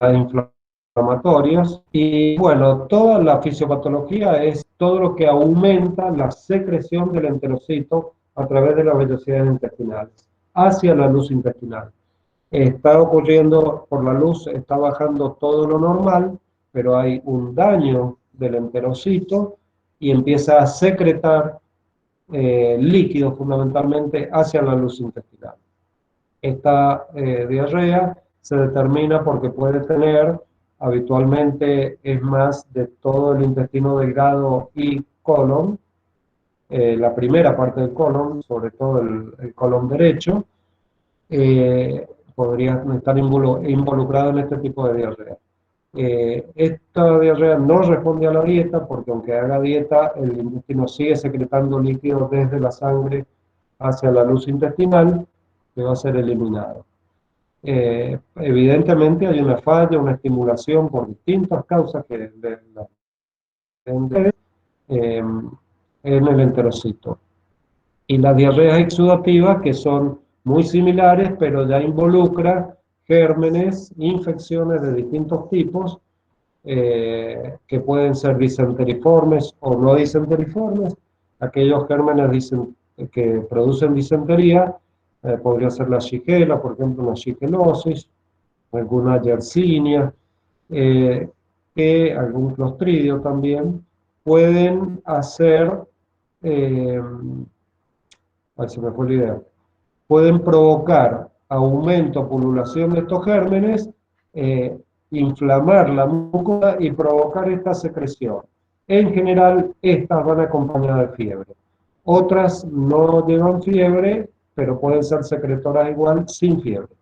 inflamatorias. Y bueno, toda la fisiopatología es todo lo que aumenta la secreción del enterocito a través de las vellosidades intestinales hacia la luz intestinal. Está ocurriendo por la luz, está bajando todo lo normal, pero hay un daño del enterocito y empieza a secretar líquidos fundamentalmente hacia la luz intestinal. Esta diarrea se determina porque puede tener, habitualmente es más de todo el intestino delgado y colon, la primera parte del colon, sobre todo el colon derecho, podría estar involucrado en este tipo de diarrea. Esta diarrea no responde a la dieta porque aunque haga dieta, el intestino sigue secretando líquido desde la sangre hacia la luz intestinal que va a ser eliminado. Evidentemente hay una falla, una estimulación por distintas causas que en el enterocito. Y las diarreas exudativas, que son muy similares, pero ya involucra gérmenes, infecciones de distintos tipos, que pueden ser disenteriformes o no disenteriformes. Aquellos gérmenes que producen disentería, podría ser la shigella, por ejemplo, una shigellosis, alguna yersinia, algún clostridio también, pueden hacer, ahí se me fue la idea, pueden provocar aumento, pululación de estos gérmenes, inflamar la mucosa y provocar esta secreción. En general, estas van acompañadas de fiebre. Otras no llevan fiebre, pero pueden ser secretoras igual sin fiebre.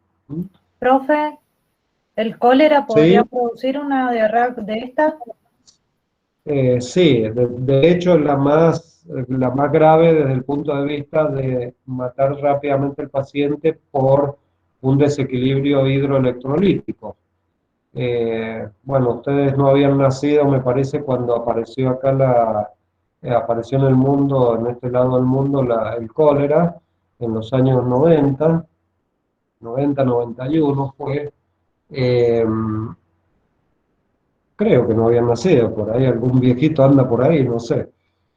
Profe, ¿el cólera podría ¿Sí? producir una diarrea de esta? Sí, de hecho la más grave desde el punto de vista de matar rápidamente al paciente por un desequilibrio hidroelectrolítico. Bueno, ustedes no habían nacido, me parece, cuando apareció acá apareció en el mundo, en este lado del mundo, el cólera, en los años 90, 91 fue. Eh, Creo que no habían nacido por ahí, algún viejito anda por ahí, no sé.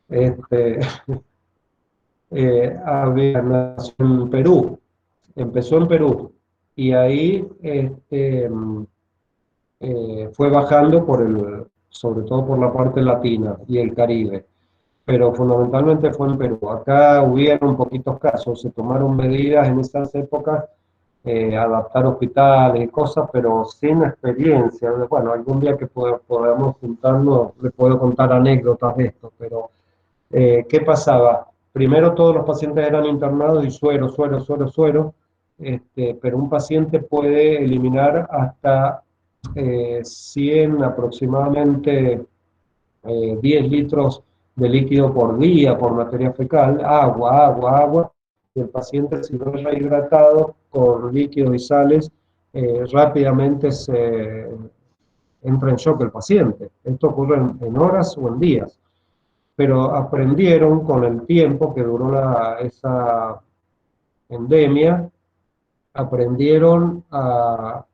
Este, había nacido en Perú, empezó en Perú, y ahí fue bajando sobre todo por la parte latina y el Caribe, pero fundamentalmente fue en Perú. Acá hubieron poquitos casos, se tomaron medidas en esas épocas, adaptar hospitales y cosas, pero sin experiencia. Bueno, algún día que podamos juntarnos, les puedo contar anécdotas de esto, pero ¿qué pasaba? Primero todos los pacientes eran internados y suero, suero, suero, suero, pero un paciente puede eliminar hasta 100 aproximadamente 10 litros de líquido por día por materia fecal, agua, agua, agua, y el paciente si no es rehidratado con líquidos y sales, rápidamente se entra en shock el paciente. Esto ocurre en horas o en días, pero aprendieron con el tiempo que duró esa endemia, aprendieron a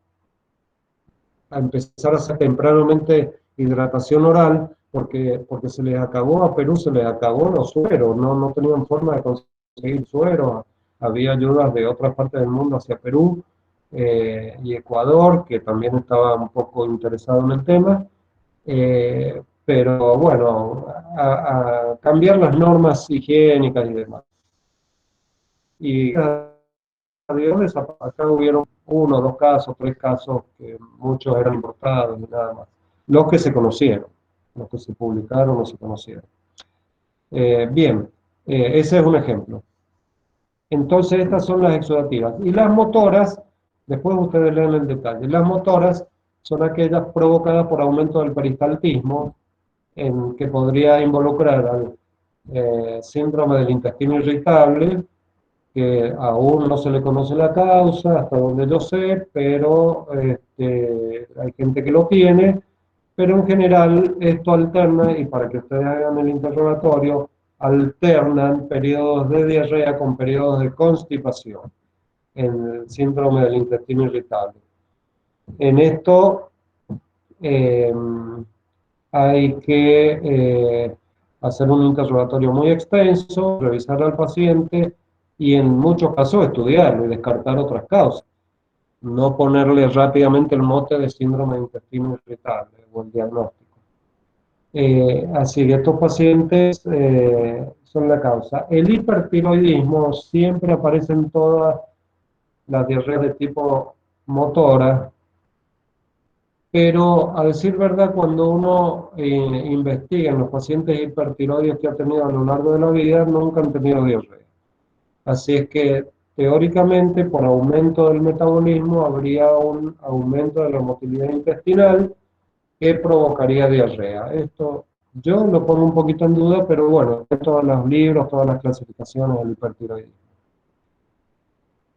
empezar a hacer tempranamente hidratación oral, porque se les acabó, a Perú se les acabó los sueros, no tenían forma de conseguir sueros, había ayudas de otras partes del mundo hacia Perú y Ecuador, que también estaba un poco interesado en el tema, pero bueno, a cambiar las normas higiénicas y demás. Y acá hubieron 1, 2 casos, 3 casos, que muchos eran importados y nada más. Los que se conocieron, los que se publicaron o se conocieron. Bien, ese es un ejemplo. Entonces estas son las exudativas. Y las motoras, después ustedes leen el detalle, las motoras son aquellas provocadas por aumento del peristaltismo, que podría involucrar al síndrome del intestino irritable, que aún no se le conoce la causa, hasta donde yo sé, pero hay gente que lo tiene, pero en general esto alterna, y para que ustedes hagan el interrogatorio, alternan periodos de diarrea con periodos de constipación en el síndrome del intestino irritable. En esto eh, hay que hacer un interrogatorio muy extenso, revisar al paciente y en muchos casos estudiarlo y descartar otras causas. no ponerle rápidamente el mote de síndrome de intestino irritable o el diagnóstico. Así que estos pacientes son la causa. El hipertiroidismo siempre aparece en todas las diarreas de tipo motora, pero a decir verdad, cuando uno investiga en los pacientes hipertiroides que ha tenido a lo largo de la vida, nunca han tenido diarrea. Así es que teóricamente, por aumento del metabolismo, habría un aumento de la motilidad intestinal que provocaría diarrea. Esto yo lo pongo un poquito en duda, pero bueno, en todos los libros, todas las clasificaciones del hipertiroidismo.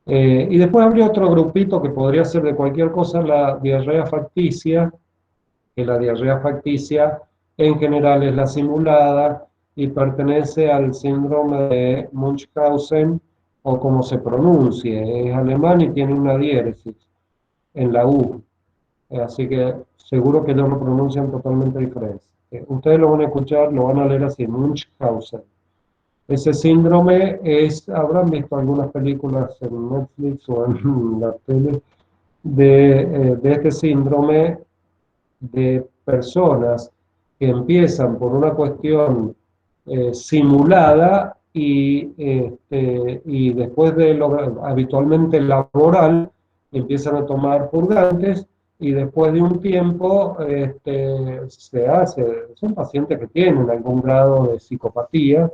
Y después habría otro grupito que podría ser de cualquier cosa, la diarrea facticia, que la diarrea facticia en general es la simulada y pertenece al síndrome de Munchausen, o como se pronuncie, es alemán y tiene una diéresis en la U. Así que seguro que ellos lo pronuncian totalmente diferente. Ustedes lo van a escuchar, lo van a leer así, Munchausen. Ese síndrome habrán visto algunas películas en Netflix o en la tele de este síndrome de personas que empiezan por una cuestión simulada y después de lo habitualmente laboral empiezan a tomar purgantes y después de un tiempo son pacientes que tienen algún grado de psicopatía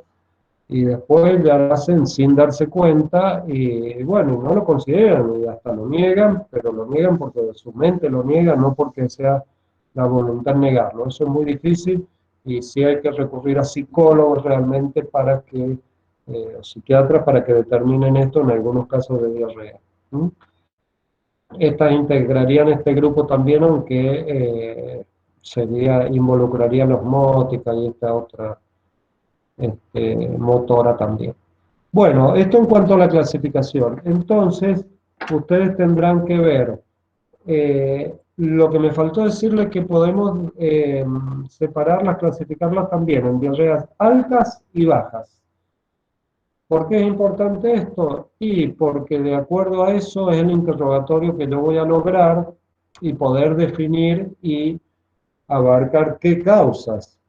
y después ya lo hacen sin darse cuenta y bueno, no lo consideran y hasta lo niegan, pero lo niegan porque su mente lo niega, no porque sea la voluntad de negarlo. Eso es muy difícil y sí hay que recurrir a psicólogos realmente para que, o psiquiatras para que determinen esto en algunos casos de diarrea. Estas integrarían este grupo también, aunque involucraría la osmótica y esta otra motora también. Bueno, esto en cuanto a la clasificación. Entonces, ustedes tendrán que ver. Lo que me faltó decirles es que podemos separarlas, clasificarlas también en diarreas altas y bajas. ¿Por qué es importante esto? Y porque de acuerdo a eso es el interrogatorio que yo voy a lograr y poder definir y abarcar qué causas.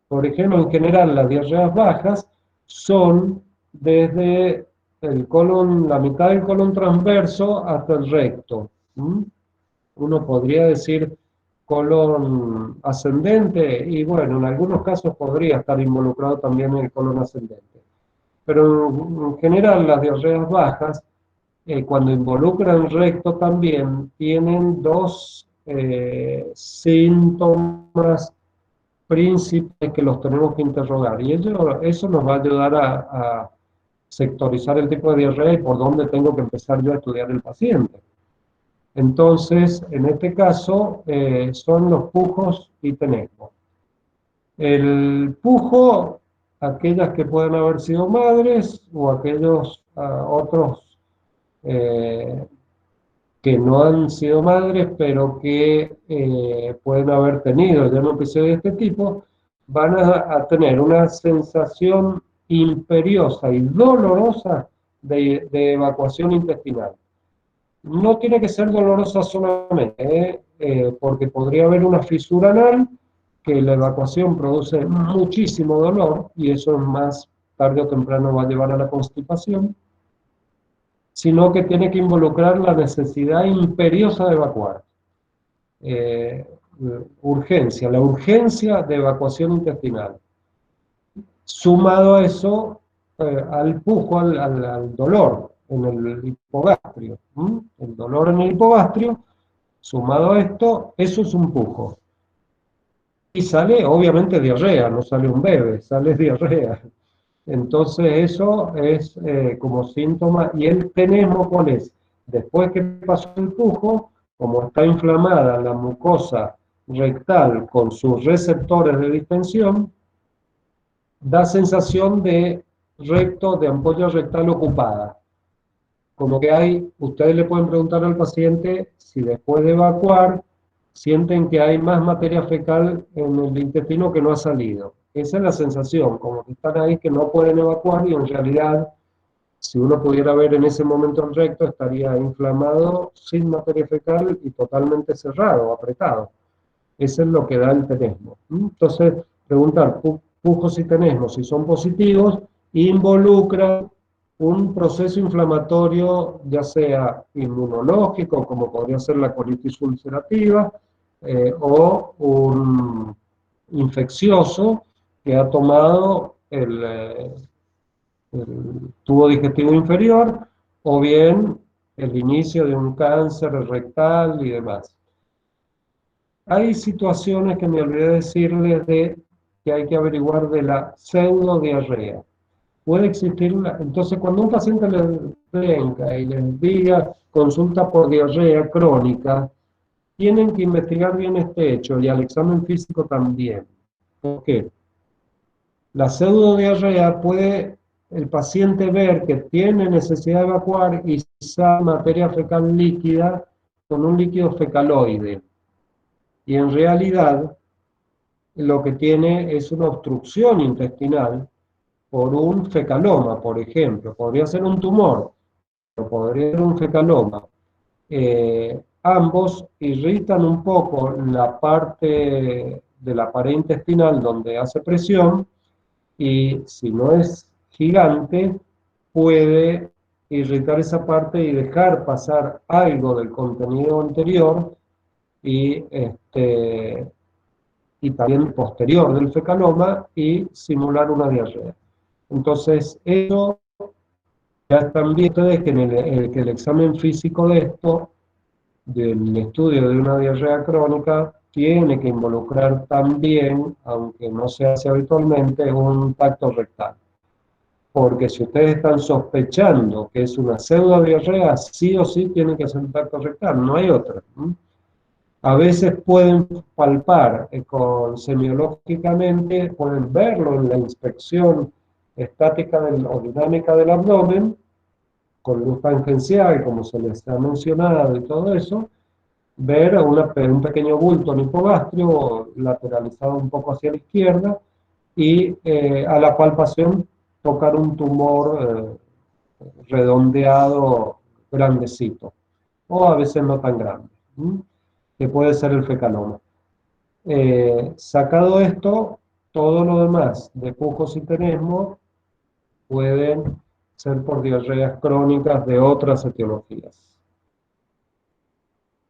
Por ejemplo, en general, las diarreas bajas son desde el colon, la mitad del colon transverso hasta el recto. Uno podría decir colon ascendente, y bueno, en algunos casos podría estar involucrado también el colon ascendente. Pero en general, las diarreas bajas, cuando involucran recto también, tienen dos síntomas principales que los tenemos que interrogar. Y eso nos va a ayudar a sectorizar el tipo de diarrea y por dónde tengo que empezar yo a estudiar el paciente. Entonces, en este caso, son los pujos y tenemos. El pujo, aquellas que pueden haber sido madres o aquellos otros que no han sido madres, pero que pueden haber tenido ya un episodio de este tipo, van a tener una sensación imperiosa y dolorosa de evacuación intestinal. No tiene que ser dolorosa solamente, porque podría haber una fisura anal, que la evacuación produce muchísimo dolor, y eso es más tarde o temprano va a llevar a la constipación, sino que tiene que involucrar la necesidad imperiosa de evacuar. Urgencia, la urgencia de evacuación intestinal. Sumado a eso, al pujo, al dolor en el hipogastrio. El dolor en el hipogastrio, sumado a esto, eso es un pujo. Y sale, obviamente, diarrea, no sale un bebé, sale diarrea. Entonces eso es como síntoma, y el tenemo, ¿cuál es? Después que pasó el pujo, como está inflamada la mucosa rectal con sus receptores de distensión, da sensación de recto, de ampolla rectal ocupada. Como que ustedes le pueden preguntar al paciente si después de evacuar sienten que hay más materia fecal en el intestino que no ha salido. Esa es la sensación, como que están ahí que no pueden evacuar y en realidad si uno pudiera ver en ese momento el recto, estaría inflamado, sin materia fecal y totalmente cerrado, apretado. Eso es lo que da el tenesmo. Entonces, preguntar, pujos y tenesmos, si son positivos, involucran un proceso inflamatorio, ya sea inmunológico, como podría ser la colitis ulcerativa, o un infeccioso que ha tomado el tubo digestivo inferior, o bien el inicio de un cáncer rectal y demás. Hay situaciones que me olvidé decirles de que hay que averiguar de la pseudodiarrea. Puede existir entonces cuando un paciente le venga y les diga consulta por diarrea crónica, tienen que investigar bien este hecho y al examen físico también. ¿Por qué? La pseudodiarrea puede el paciente ver que tiene necesidad de evacuar y sale materia fecal líquida con un líquido fecaloide. Y en realidad lo que tiene es una obstrucción intestinal por un fecaloma, por ejemplo. Podría ser un tumor, pero podría ser un fecaloma. Ambos irritan un poco la parte de la pared intestinal donde hace presión y si no es gigante, puede irritar esa parte y dejar pasar algo del contenido anterior y también posterior del fecaloma y simular una diarrea. Entonces, eso ya están viendo ustedes que, que el examen físico de esto, del estudio de una diarrea crónica, tiene que involucrar también, aunque no se hace habitualmente, un tacto rectal. Porque si ustedes están sospechando que es una pseudodiarrea, sí o sí tienen que hacer un tacto rectal, no hay otra. A veces pueden palpar semiológicamente, pueden verlo en la inspección estática o dinámica del abdomen, con luz tangencial, como se les ha mencionado y todo eso, ver un pequeño bulto en hipogastrio lateralizado un poco hacia la izquierda y a la palpación tocar un tumor redondeado grandecito, o a veces no tan grande, que puede ser el fecaloma. Sacado esto, todo lo demás de pujos y tenesmo pueden ser por diarreas crónicas de otras etiologías.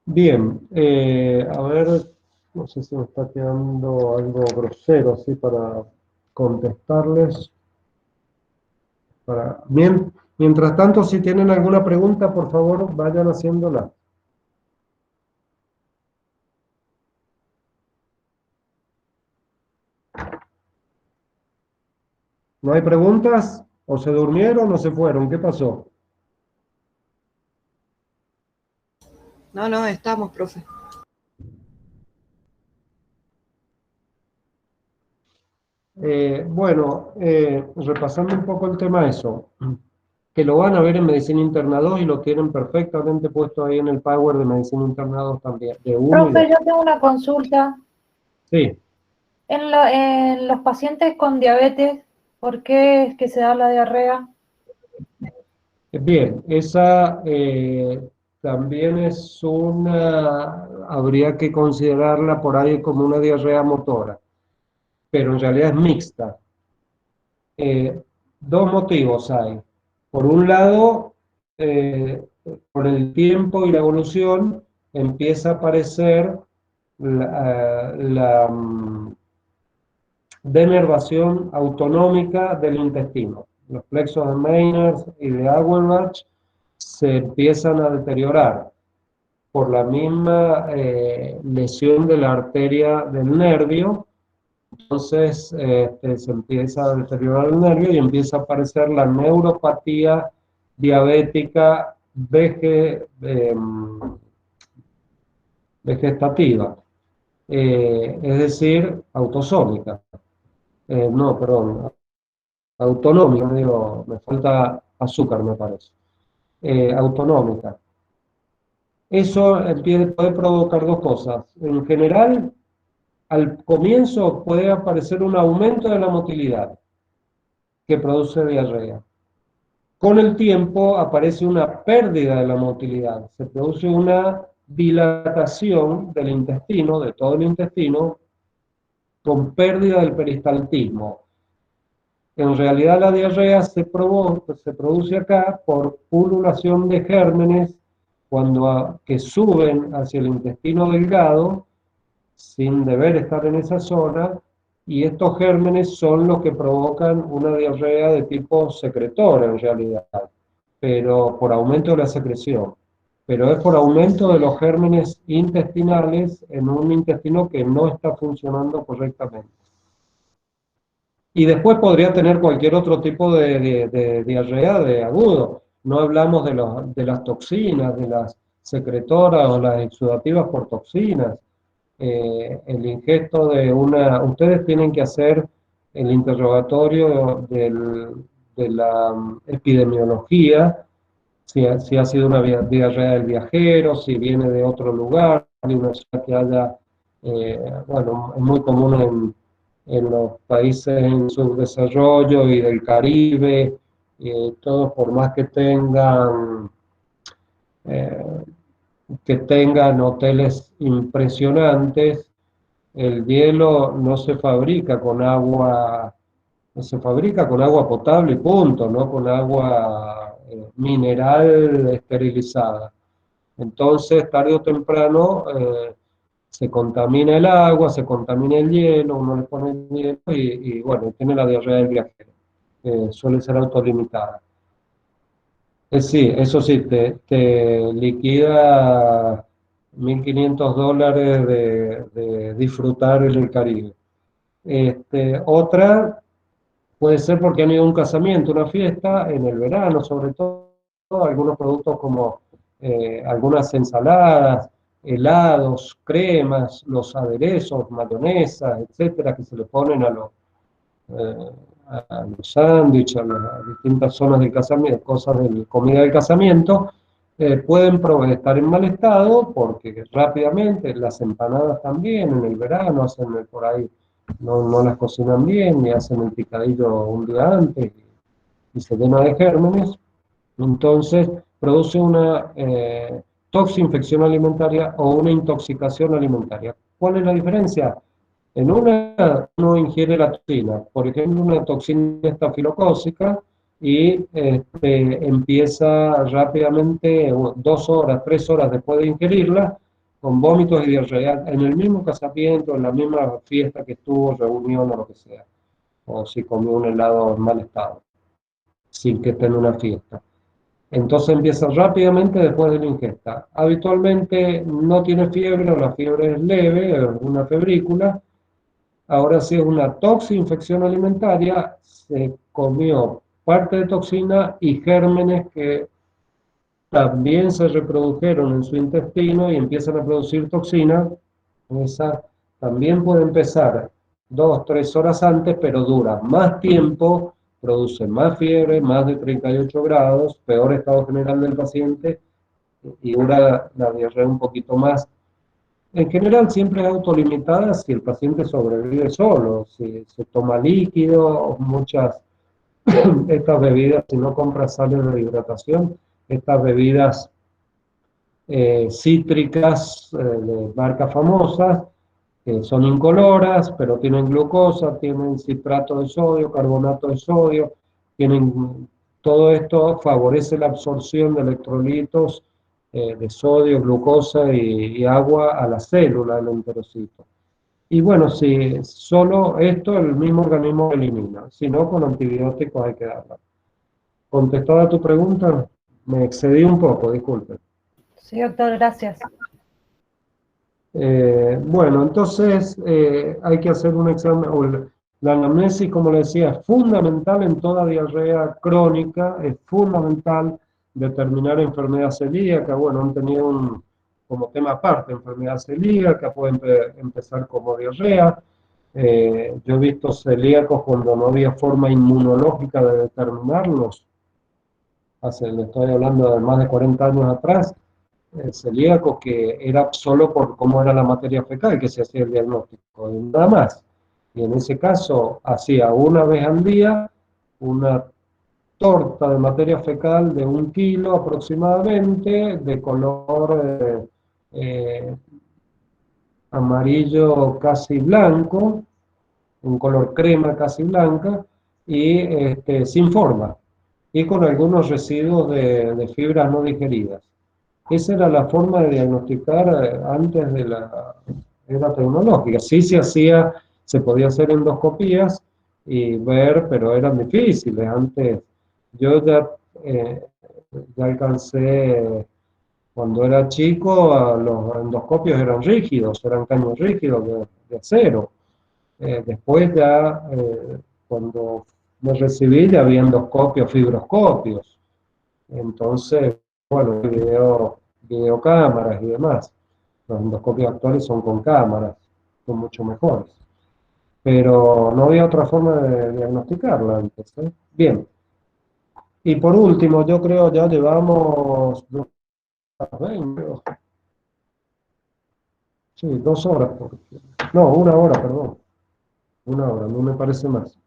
Bien, a ver, no sé si me está quedando algo grosero así para contestarles. Mientras tanto, si tienen alguna pregunta, por favor, vayan haciéndola. ¿No hay preguntas? ¿O se durmieron o se fueron? ¿Qué pasó? No, estamos, profe. Bueno, repasando un poco el tema eso, que lo van a ver en Medicina Interna 2 y lo tienen perfectamente puesto ahí en el Power de Medicina Interna 2 también, de 1 y 2. Profe, yo tengo una consulta. Sí. En los pacientes con diabetes, ¿por qué es que se da la diarrea? Bien, esa también es habría que considerarla por ahí como una diarrea motora, pero en realidad es mixta. Dos motivos hay. Por un lado, por el tiempo y la evolución, empieza a aparecer la denervación autonómica del intestino. Los plexos de Meyners y de Auerbach se empiezan a deteriorar por la misma lesión de la arteria del nervio. Entonces se empieza a deteriorar el nervio y empieza a aparecer la neuropatía diabética vegetativa, es decir, autosómica. No, perdón, autonómica, me falta azúcar, me parece. Autonómica. Eso puede provocar dos cosas. En general, al comienzo puede aparecer un aumento de la motilidad que produce diarrea. con el tiempo aparece una pérdida de la motilidad, se produce una dilatación del intestino, de todo el intestino, con pérdida del peristaltismo. En realidad la diarrea se produce acá por pululación de gérmenes que suben hacia el intestino delgado, sin deber estar en esa zona, y estos gérmenes son los que provocan una diarrea de tipo secretora en realidad, pero por aumento de la secreción. Pero es por aumento de los gérmenes intestinales en un intestino que no está funcionando correctamente. Y después podría tener cualquier otro tipo de diarrea de agudo. No hablamos de las toxinas, de las secretoras o las exudativas por toxinas. El ingesto de ustedes tienen que hacer el interrogatorio de la epidemiología, si ha sido una diarrea del viajero, si viene de otro lugar, de una ciudad que haya, bueno, es muy común en los países en subdesarrollo y del Caribe, todos por más eh, que tengan hoteles impresionantes, el hielo no se fabrica con agua, no se fabrica con agua potable y punto, no con agua mineral esterilizada. Entonces, tarde o temprano, se contamina el agua, se contamina el hielo, uno le pone el hielo y bueno, tiene la diarrea del viajero. Suele ser autolimitada. Sí, eso sí, te liquida $1.500 de disfrutar en el Caribe. Otra puede ser porque han ido a un casamiento, una fiesta, en el verano, sobre todo, algunos productos como algunas ensaladas, helados, cremas, los aderezos, mayonesas, etcétera, que se le ponen eh, a los sándwiches, a las distintas zonas del casamiento, cosas de comida del casamiento, pueden estar en mal estado porque rápidamente, las empanadas también en el verano, hacen por ahí, no las cocinan bien, ni hacen el picadillo un día antes y se llena de gérmenes, entonces produce una toxinfección alimentaria o una intoxicación alimentaria. ¿Cuál es la diferencia? En una uno ingiere la toxina, por ejemplo, una toxina estafilocócica, y empieza rápidamente, 2 horas, 3 horas después de ingerirla, con vómitos y diarrea, en el mismo casamiento, en la misma fiesta que estuvo, reunión o lo que sea, o si comió un helado en mal estado, sin que esté en una fiesta. Entonces empieza rápidamente después de la ingesta. Habitualmente no tiene fiebre o la fiebre es leve, es una febrícula. Ahora, si es una toxinfección alimentaria, se comió parte de toxina y gérmenes que también se reprodujeron en su intestino y empiezan a producir toxina. Esa también puede empezar 2, 3 horas antes, pero dura más tiempo, produce más fiebre, más de 38 grados, peor estado general del paciente y dura la diarrea un poquito más. En general siempre es autolimitada si el paciente sobrevive solo, si se toma líquido, estas bebidas, si no compra sales de hidratación, estas bebidas cítricas de marcas famosas, que son incoloras, pero tienen glucosa, tienen citrato de sodio, carbonato de sodio, todo esto favorece la absorción de electrolitos de sodio, glucosa y agua a la célula del enterocito. Y bueno, si solo esto el mismo organismo elimina, si no, con antibióticos hay que darla. ¿Contestada tu pregunta? Me excedí un poco, disculpe. Sí, doctor, gracias. Bueno, entonces hay que hacer un examen. La anamnesis, como le decía, es fundamental en toda diarrea crónica, es fundamental determinar enfermedad celíaca. Bueno, han tenido como tema aparte, enfermedad celíaca, puede empezar como diarrea. Yo he visto celíacos cuando no había forma inmunológica de determinarlos. Le estoy hablando de más de 40 años atrás. Celíaco que era solo por cómo era la materia fecal que se hacía el diagnóstico, y nada más. Y en ese caso hacía una vez al día una torta de materia fecal de 1 kilo aproximadamente, de color amarillo casi blanco, un color crema casi blanca, y sin forma, y con algunos residuos de fibras no digeridas. Esa era la forma de diagnosticar antes de la era tecnológica. Sí se podía hacer endoscopías y ver, pero eran difíciles. Antes yo ya alcancé, cuando era chico, los endoscopios eran rígidos, eran caños rígidos de acero. Después ya, cuando me recibí, ya había endoscopios, fibroscopios. Entonces, bueno, videocámaras y demás. Los endoscopios actuales son con cámaras, son mucho mejores. Pero no había otra forma de diagnosticarla antes, ¿eh? Bien. Y por último, yo creo ya llevamos 2 horas 20. Sí, 2 horas. No, 1 hora, perdón. 1 hora, no me parece más.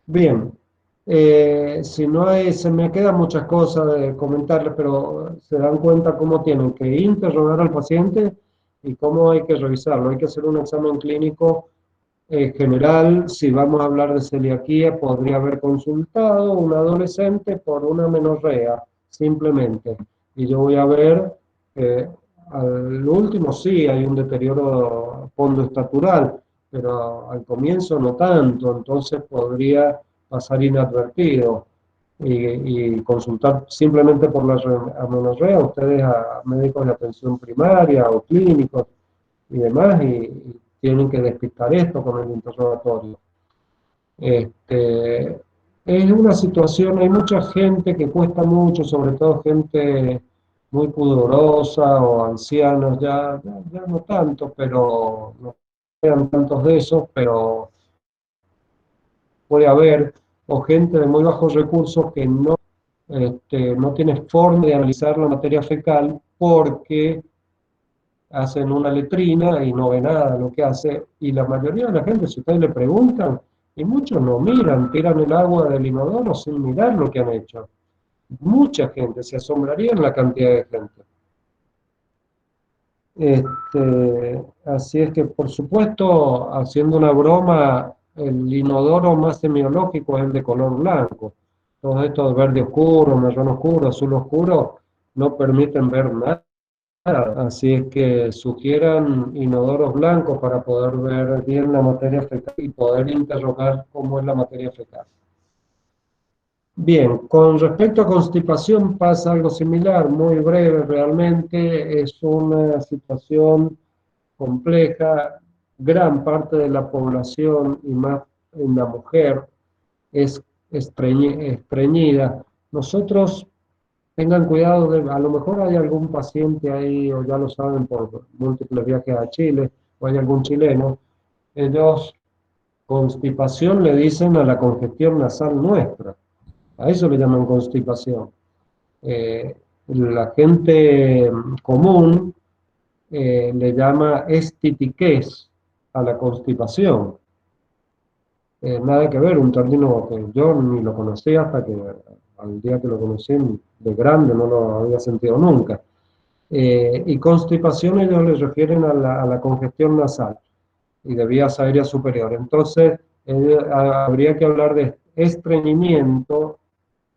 Bien. Si no hay, se me quedan muchas cosas de comentarles, pero se dan cuenta cómo tienen que interrogar al paciente y cómo hay que revisarlo. Hay que hacer un examen clínico general. Si vamos a hablar de celiaquía, podría haber consultado un adolescente por una menorrea, simplemente. Y yo voy a ver, al último sí hay un deterioro pondoestatural, pero al comienzo no tanto, entonces podría pasar inadvertido y consultar simplemente por la amenorrea, ustedes a médicos de atención primaria o clínicos y demás, y tienen que despistar esto con el interrogatorio. Es una situación, hay mucha gente que cuesta mucho, sobre todo gente muy pudorosa o ancianos, ya no tanto, pero no quedan tantos de esos, pero puede haber, o gente de muy bajos recursos que no tiene forma de analizar la materia fecal porque hacen una letrina y no ve nada lo que hace, y la mayoría de la gente, si ustedes le preguntan, y muchos no miran, tiran el agua del inodoro sin mirar lo que han hecho. Mucha gente, se asombraría en la cantidad de gente. Así es que, por supuesto, haciendo una broma, el inodoro más semiológico es el de color blanco. Todos estos verde oscuro, marrón oscuro, azul oscuro, no permiten ver nada. Así es que sugieran inodoros blancos para poder ver bien la materia fecal y poder interrogar cómo es la materia fecal. Bien, con respecto a constipación pasa algo similar, muy breve realmente, es una situación compleja. Gran parte de la población, y más en la mujer, es estreñida. Nosotros, tengan cuidado, a lo mejor hay algún paciente ahí, o ya lo saben por múltiples viajes a Chile, o hay algún chileno, ellos constipación le dicen a la congestión nasal nuestra, a eso le llaman constipación. La gente común le llama estitiquez a la constipación. Nada que ver, un término que yo ni lo conocía hasta que al día que lo conocí de grande no lo había sentido nunca. Y constipación ellos les refieren a la congestión nasal y de vías aéreas superiores. Entonces, habría que hablar de estreñimiento,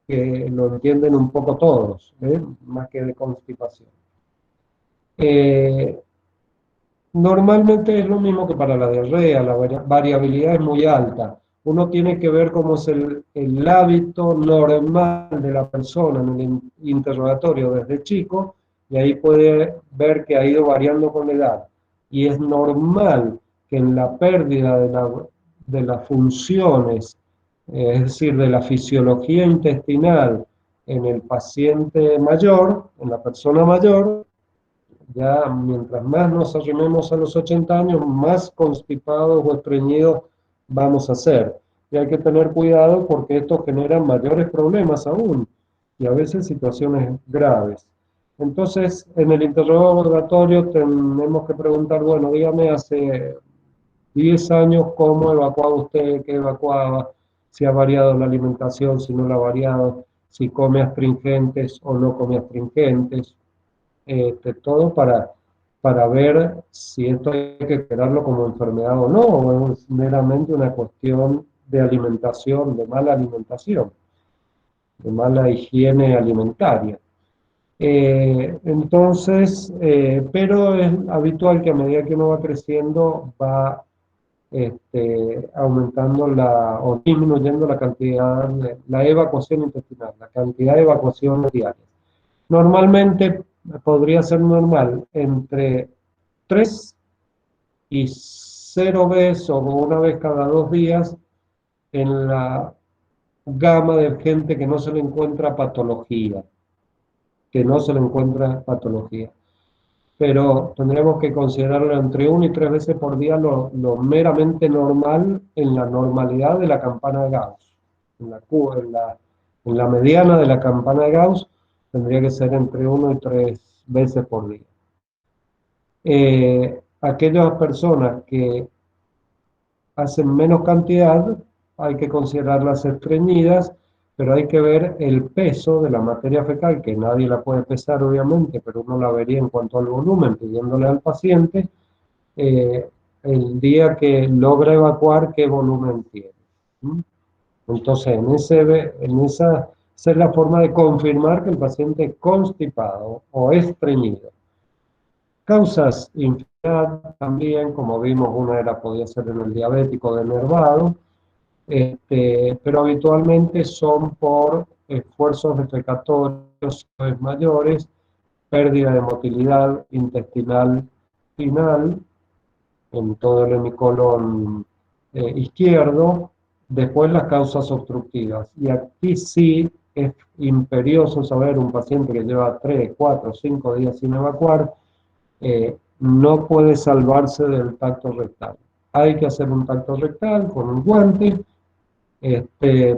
que lo entienden un poco todos, más que de constipación. Normalmente es lo mismo que para la diarrea, la variabilidad es muy alta. Uno tiene que ver cómo es el hábito normal de la persona en el interrogatorio desde chico, y ahí puede ver que ha ido variando con la edad. Y es normal que en la pérdida de las funciones, es decir, de la fisiología intestinal en el paciente mayor, en la persona mayor, ya mientras más nos arrimemos a los 80 años, más constipados o estreñidos vamos a ser. Y hay que tener cuidado porque esto genera mayores problemas aún, y a veces situaciones graves. Entonces, en el interrogatorio tenemos que preguntar, bueno, dígame, hace 10 años, ¿cómo evacuaba usted? ¿Qué evacuaba? si ha variado la alimentación, si no la ha variado, si come astringentes o no come astringentes, todo para ver si esto hay que esperarlo como enfermedad o no, o es meramente una cuestión de alimentación, de mala higiene alimentaria. Entonces, pero es habitual que a medida que uno va creciendo va aumentando o disminuyendo la cantidad, la evacuación intestinal, la cantidad de evacuaciones diarias. Normalmente podría ser normal entre 3 y 0 veces o una vez cada 2 días en la gama de gente que no se le encuentra patología, pero tendremos que considerarlo entre 1 y 3 veces por día lo meramente normal en la normalidad de la campana de Gauss. En la mediana de la campana de Gauss tendría que ser entre 1 y 3 veces por día. Aquellas personas que hacen menos cantidad hay que considerarlas estreñidas, pero hay que ver el peso de la materia fecal, que nadie la puede pesar obviamente, pero uno la vería en cuanto al volumen, pidiéndole al paciente el día que logra evacuar qué volumen tiene. Entonces, esa es la forma de confirmar que el paciente es constipado o estreñido. Causas infinidad también, como vimos, una era podía ser en el diabético denervado, pero habitualmente son por esfuerzos defecatorios mayores, pérdida de motilidad intestinal final en todo el hemicolon izquierdo, después las causas obstructivas. Y aquí sí es imperioso saber un paciente que lleva 3, 4, 5 días sin evacuar, no puede salvarse del tacto rectal. Hay que hacer un tacto rectal con un guante,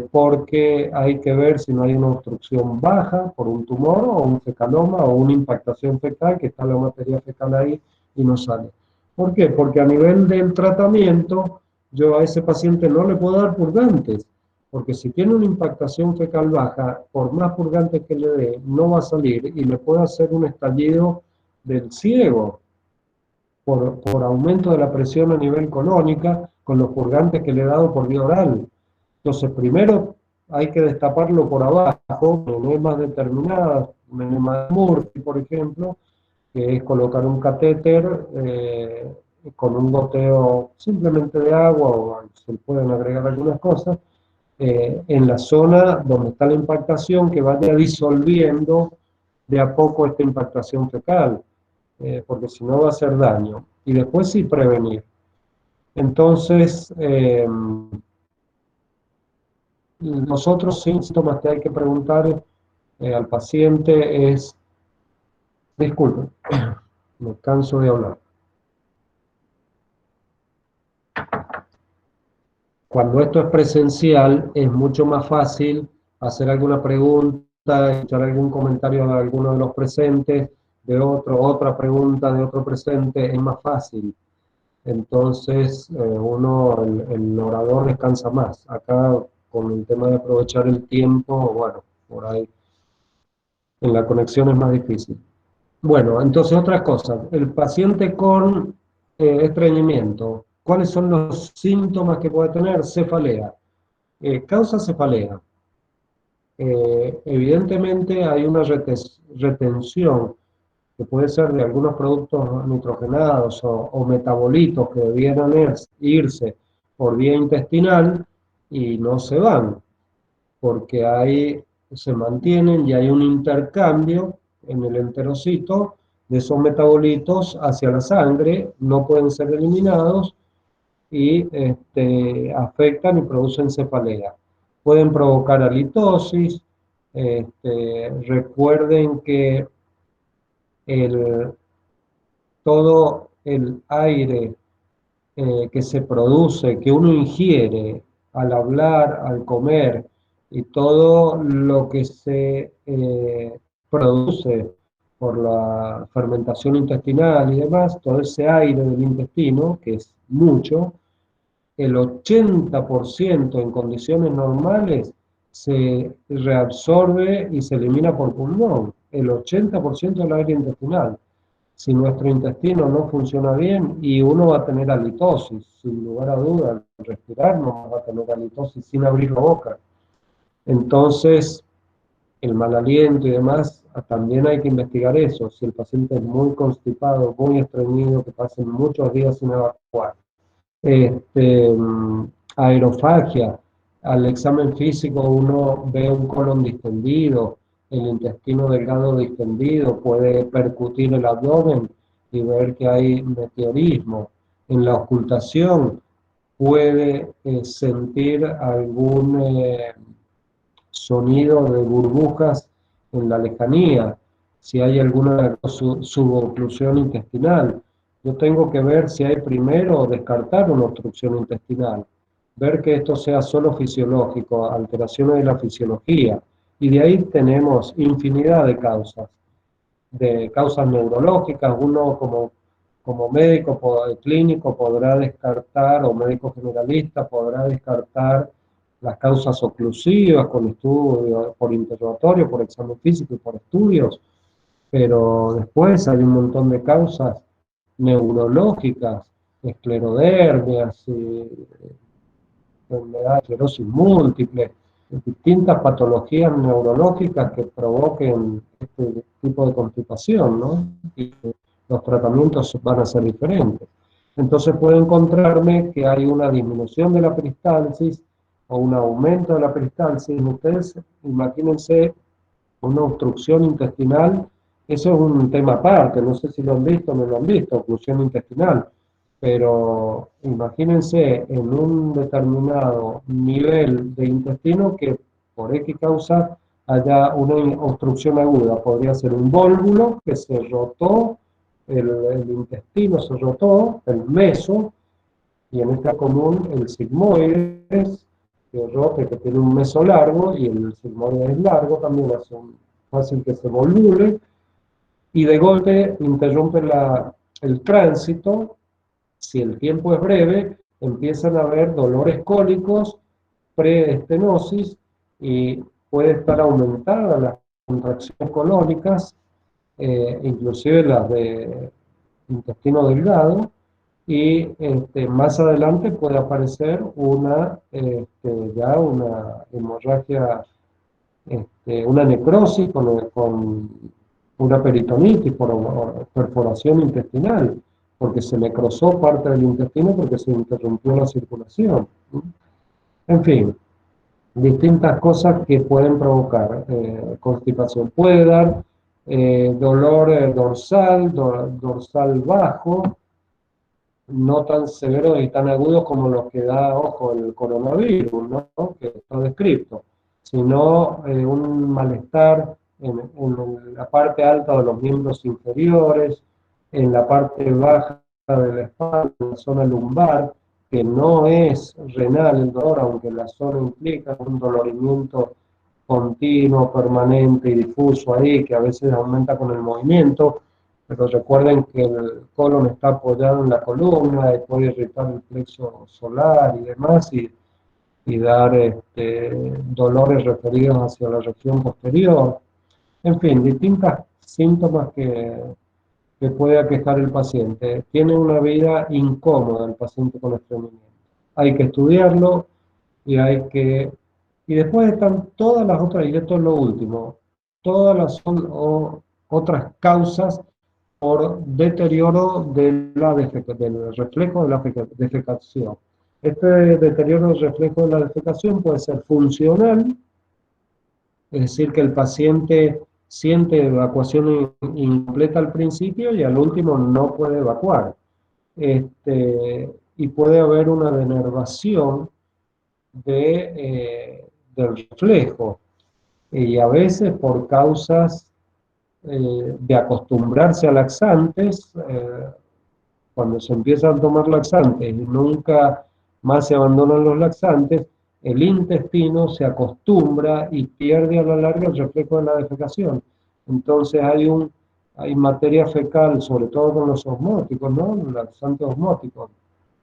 porque hay que ver si no hay una obstrucción baja por un tumor o un fecaloma o una impactación fecal, que está la materia fecal ahí y no sale. ¿Por qué? Porque a nivel del tratamiento yo a ese paciente no le puedo dar purgantes, porque si tiene una impactación fecal baja, por más purgantes que le dé, no va a salir y le puede hacer un estallido del ciego por aumento de la presión a nivel colónica con los purgantes que le he dado por vía oral. Entonces, primero hay que destaparlo por abajo, con enemas determinadas, un enema de Murphy, por ejemplo, que es colocar un catéter con un goteo simplemente de agua, o se le pueden agregar algunas cosas, en la zona donde está la impactación, que vaya disolviendo de a poco esta impactación fecal, porque si no va a hacer daño. Y después sí prevenir. Entonces, los otros síntomas que hay que preguntar al paciente es, disculpen, me canso de hablar. Cuando esto es presencial, es mucho más fácil hacer alguna pregunta, echar algún comentario de alguno de los presentes, de otra pregunta de otro presente, es más fácil. Entonces, el orador descansa más. Acá, con el tema de aprovechar el tiempo, bueno, por ahí en la conexión es más difícil. Bueno, entonces otras cosas. El paciente con estreñimiento, ¿cuáles son los síntomas que puede tener? Cefalea. Causa cefalea. Evidentemente hay una retención que puede ser de algunos productos nitrogenados o metabolitos que debieran irse por vía intestinal y no se van, porque se mantienen y hay un intercambio en el enterocito de esos metabolitos hacia la sangre, no pueden ser eliminados y afectan y producen cefalea. Pueden provocar halitosis. Recuerden que todo el aire que se produce, que uno ingiere al hablar, al comer, y todo lo que se produce por la fermentación intestinal y demás, todo ese aire del intestino, que es mucho, el 80% en condiciones normales se reabsorbe y se elimina por pulmón, el 80% del aire intestinal. Si nuestro intestino no funciona bien, y uno va a tener halitosis, sin lugar a dudas, al respirar no va a tener halitosis sin abrir la boca. Entonces, el mal aliento y demás, también hay que investigar eso. Si el paciente es muy constipado, muy estreñido, que pasen muchos días sin evacuar. Aerofagia, al examen físico uno ve un colon distendido, el intestino delgado distendido, puede percutir el abdomen y ver que hay meteorismo. En la ocultación puede sentir algún sonido de burbujas en la lejanía, si hay alguna suboclusión intestinal. Yo tengo que ver si hay primero descartar una obstrucción intestinal, ver que esto sea solo fisiológico, alteraciones de la fisiología, y de ahí tenemos infinidad de causas neurológicas. Uno como médico clínico podrá descartar, o médico generalista podrá descartar las causas oclusivas con estudio, por interrogatorio, por examen físico y por estudios, pero después hay un montón de causas neurológicas, esclerodermias, enfermedad de esclerosis múltiple, distintas patologías neurológicas que provoquen este tipo de constipación, ¿no? Y los tratamientos van a ser diferentes. Entonces puedo encontrarme que hay una disminución de la peristalsis o un aumento de la peristalsis. Ustedes imagínense una obstrucción intestinal, eso es un tema aparte, no sé si lo han visto o no lo han visto, oclusión intestinal, pero imagínense en un determinado nivel de intestino que por X causa haya una obstrucción aguda, podría ser un vólvulo que se rotó, el intestino se rotó, el meso, y en este común el sigmoides, que tiene un meso largo, y el sigmoide es largo, también es fácil que se volvule, y de golpe interrumpe el tránsito. Si el tiempo es breve, empiezan a haber dolores cólicos, preestenosis, y puede estar aumentada las contracciones colónicas, inclusive las de intestino delgado, y más adelante puede aparecer ya una hemorragia, una necrosis con una peritonitis por perforación intestinal, porque se necrosó parte del intestino porque se interrumpió la circulación. En fin, distintas cosas que pueden provocar constipación. Puede dar dolor dorsal bajo, no tan severos y tan agudos como los que da, ojo, el coronavirus, ¿no? Que está descrito, sino un malestar en la parte alta de los miembros inferiores, en la parte baja de la espalda, en la zona lumbar, que no es renal el dolor, aunque la zona implica un dolorimiento continuo, permanente y difuso ahí, que a veces aumenta con el movimiento. Pero recuerden que el colon está apoyado en la columna y puede irritar el plexo solar y demás, y dar dolores referidos hacia la región posterior. En fin, distintos síntomas que puede aquejar el paciente. Tiene una vida incómoda el paciente con estreñimiento. Hay que estudiarlo y y después están todas las otras, y esto es lo último, todas las otras causas por deterioro del reflejo de la defecación. Este deterioro del reflejo de la defecación puede ser funcional, es decir, que el paciente siente evacuación incompleta al principio y al último no puede evacuar. Y puede haber una denervación del reflejo, y a veces por causas de acostumbrarse a laxantes, cuando se empiezan a tomar laxantes y nunca más se abandonan los laxantes, el intestino se acostumbra y pierde a la larga el reflejo de la defecación. Entonces hay materia fecal, sobre todo con los osmóticos, ¿no? Los laxantes osmóticos,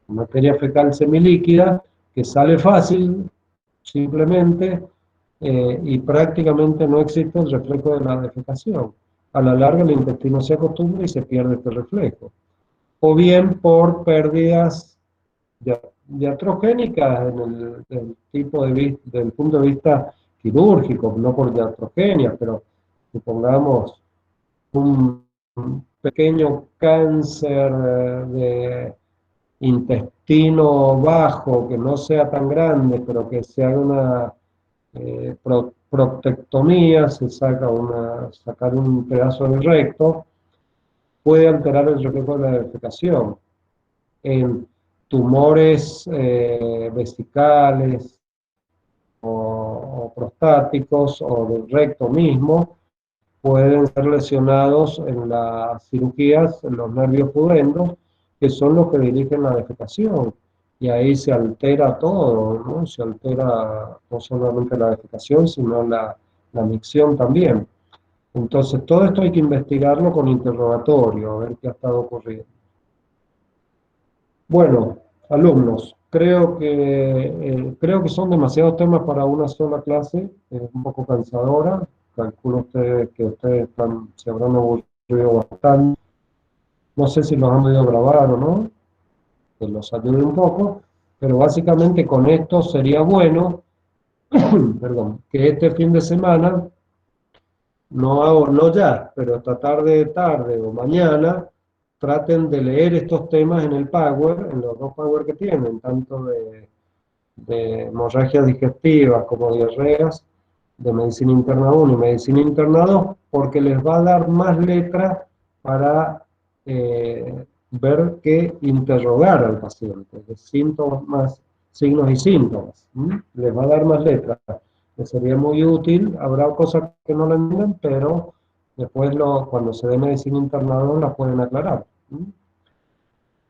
materia fecal semilíquida, que sale fácil, simplemente, y prácticamente no existe el reflejo de la defecación. A la larga el intestino se acostumbra y se pierde este reflejo. O bien por pérdidas iatrogénicas del punto de vista quirúrgico, no por iatrogenia, pero supongamos un pequeño cáncer de intestino bajo, que no sea tan grande, pero que se haga una proctectomía, se sacar un pedazo del recto, puede alterar el reflejo de la defecación. En tumores vesicales o prostáticos o del recto mismo, pueden ser lesionados en las cirugías, en los nervios pudendos, que son los que dirigen la defecación. Y ahí se altera todo, ¿no? Se altera no solamente la defecación, sino la micción también. Entonces, todo esto hay que investigarlo con interrogatorio, a ver qué ha estado ocurriendo. Bueno, alumnos, creo que son demasiados temas para una sola clase, es un poco cansadora. Calculo que ustedes se habrán aburrido bastante. No sé si los han podido grabar o no, que los ayude un poco, pero básicamente con esto sería bueno, perdón, que este fin de semana, no ya, pero esta tarde o mañana, traten de leer estos temas en el Power, en los dos Power que tienen, tanto de hemorragias digestivas como diarreas, de medicina interna 1 y medicina interna 2, porque les va a dar más letra para ver qué interrogar al paciente, de síntomas, signos y síntomas. Les va a dar más letra. Les sería muy útil, habrá cosas que no lo entienden, pero después cuando se dé medicina interna 2 las pueden aclarar.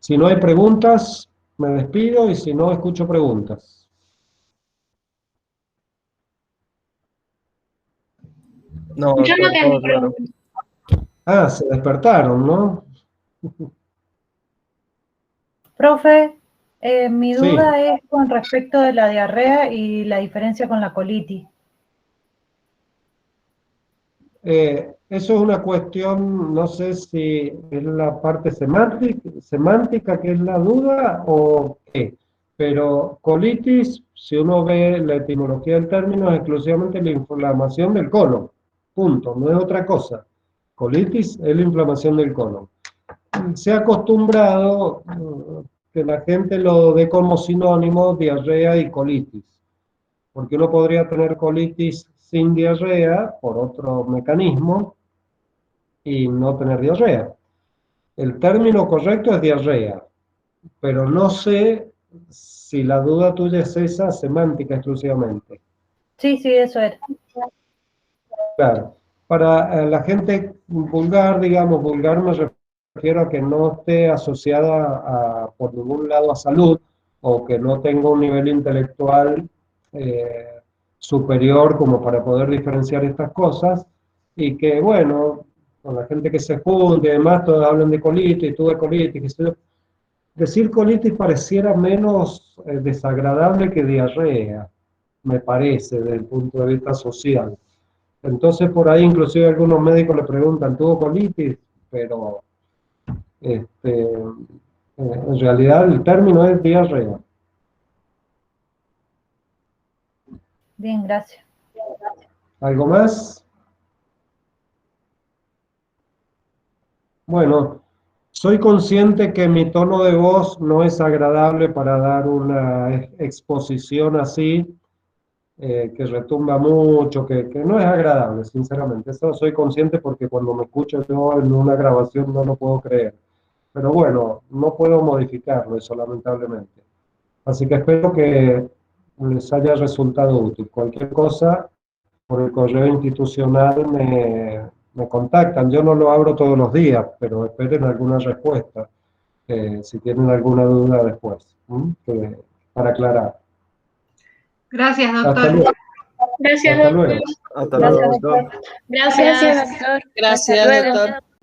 Si no hay preguntas, me despido, y si no, escucho preguntas. No, Yo no tengo claro. Ah, se despertaron, ¿no? Profe, mi Sí. duda es con respecto de la diarrea y la diferencia con la colitis. Eso es una cuestión, no sé si es la parte semántica que es la duda o qué, pero colitis, si uno ve la etimología del término, es exclusivamente la inflamación del colon, punto, no es otra cosa. Colitis es la inflamación del colon. Se ha acostumbrado que la gente lo dé como sinónimo diarrea y colitis, porque uno podría tener colitis sin diarrea por otro mecanismo y no tener diarrea. El término correcto es diarrea, pero no sé si la duda tuya es esa, semántica exclusivamente. Sí, eso era. Claro, para la gente vulgar, digamos, vulgar me refiero a que no esté asociada por ningún lado a salud, o que no tenga un nivel intelectual superior como para poder diferenciar estas cosas, y que, bueno, con la gente que se junte y demás, todos hablan de colitis, tuve colitis, qué sé yo. Decir colitis pareciera menos desagradable que diarrea, me parece, desde el punto de vista social. Entonces, por ahí inclusive algunos médicos le preguntan, ¿tuvo colitis? Pero en realidad el término es diarrea. Bien, gracias. ¿Algo más? Bueno, soy consciente que mi tono de voz no es agradable para dar una exposición así, que retumba mucho, que no es agradable, sinceramente. Eso soy consciente porque cuando me escucho yo en una grabación no lo puedo creer. Pero bueno, no puedo modificarlo eso, lamentablemente. Así que espero que les haya resultado útil. Cualquier cosa, por el correo institucional me contactan. Yo no lo abro todos los días, pero esperen alguna respuesta, si tienen alguna duda después, para aclarar. Gracias, Hasta doctor. luego. Gracias, Hasta doctor. luego. Hasta luego, doctor. Gracias, doctor. Gracias, Hasta luego. doctor.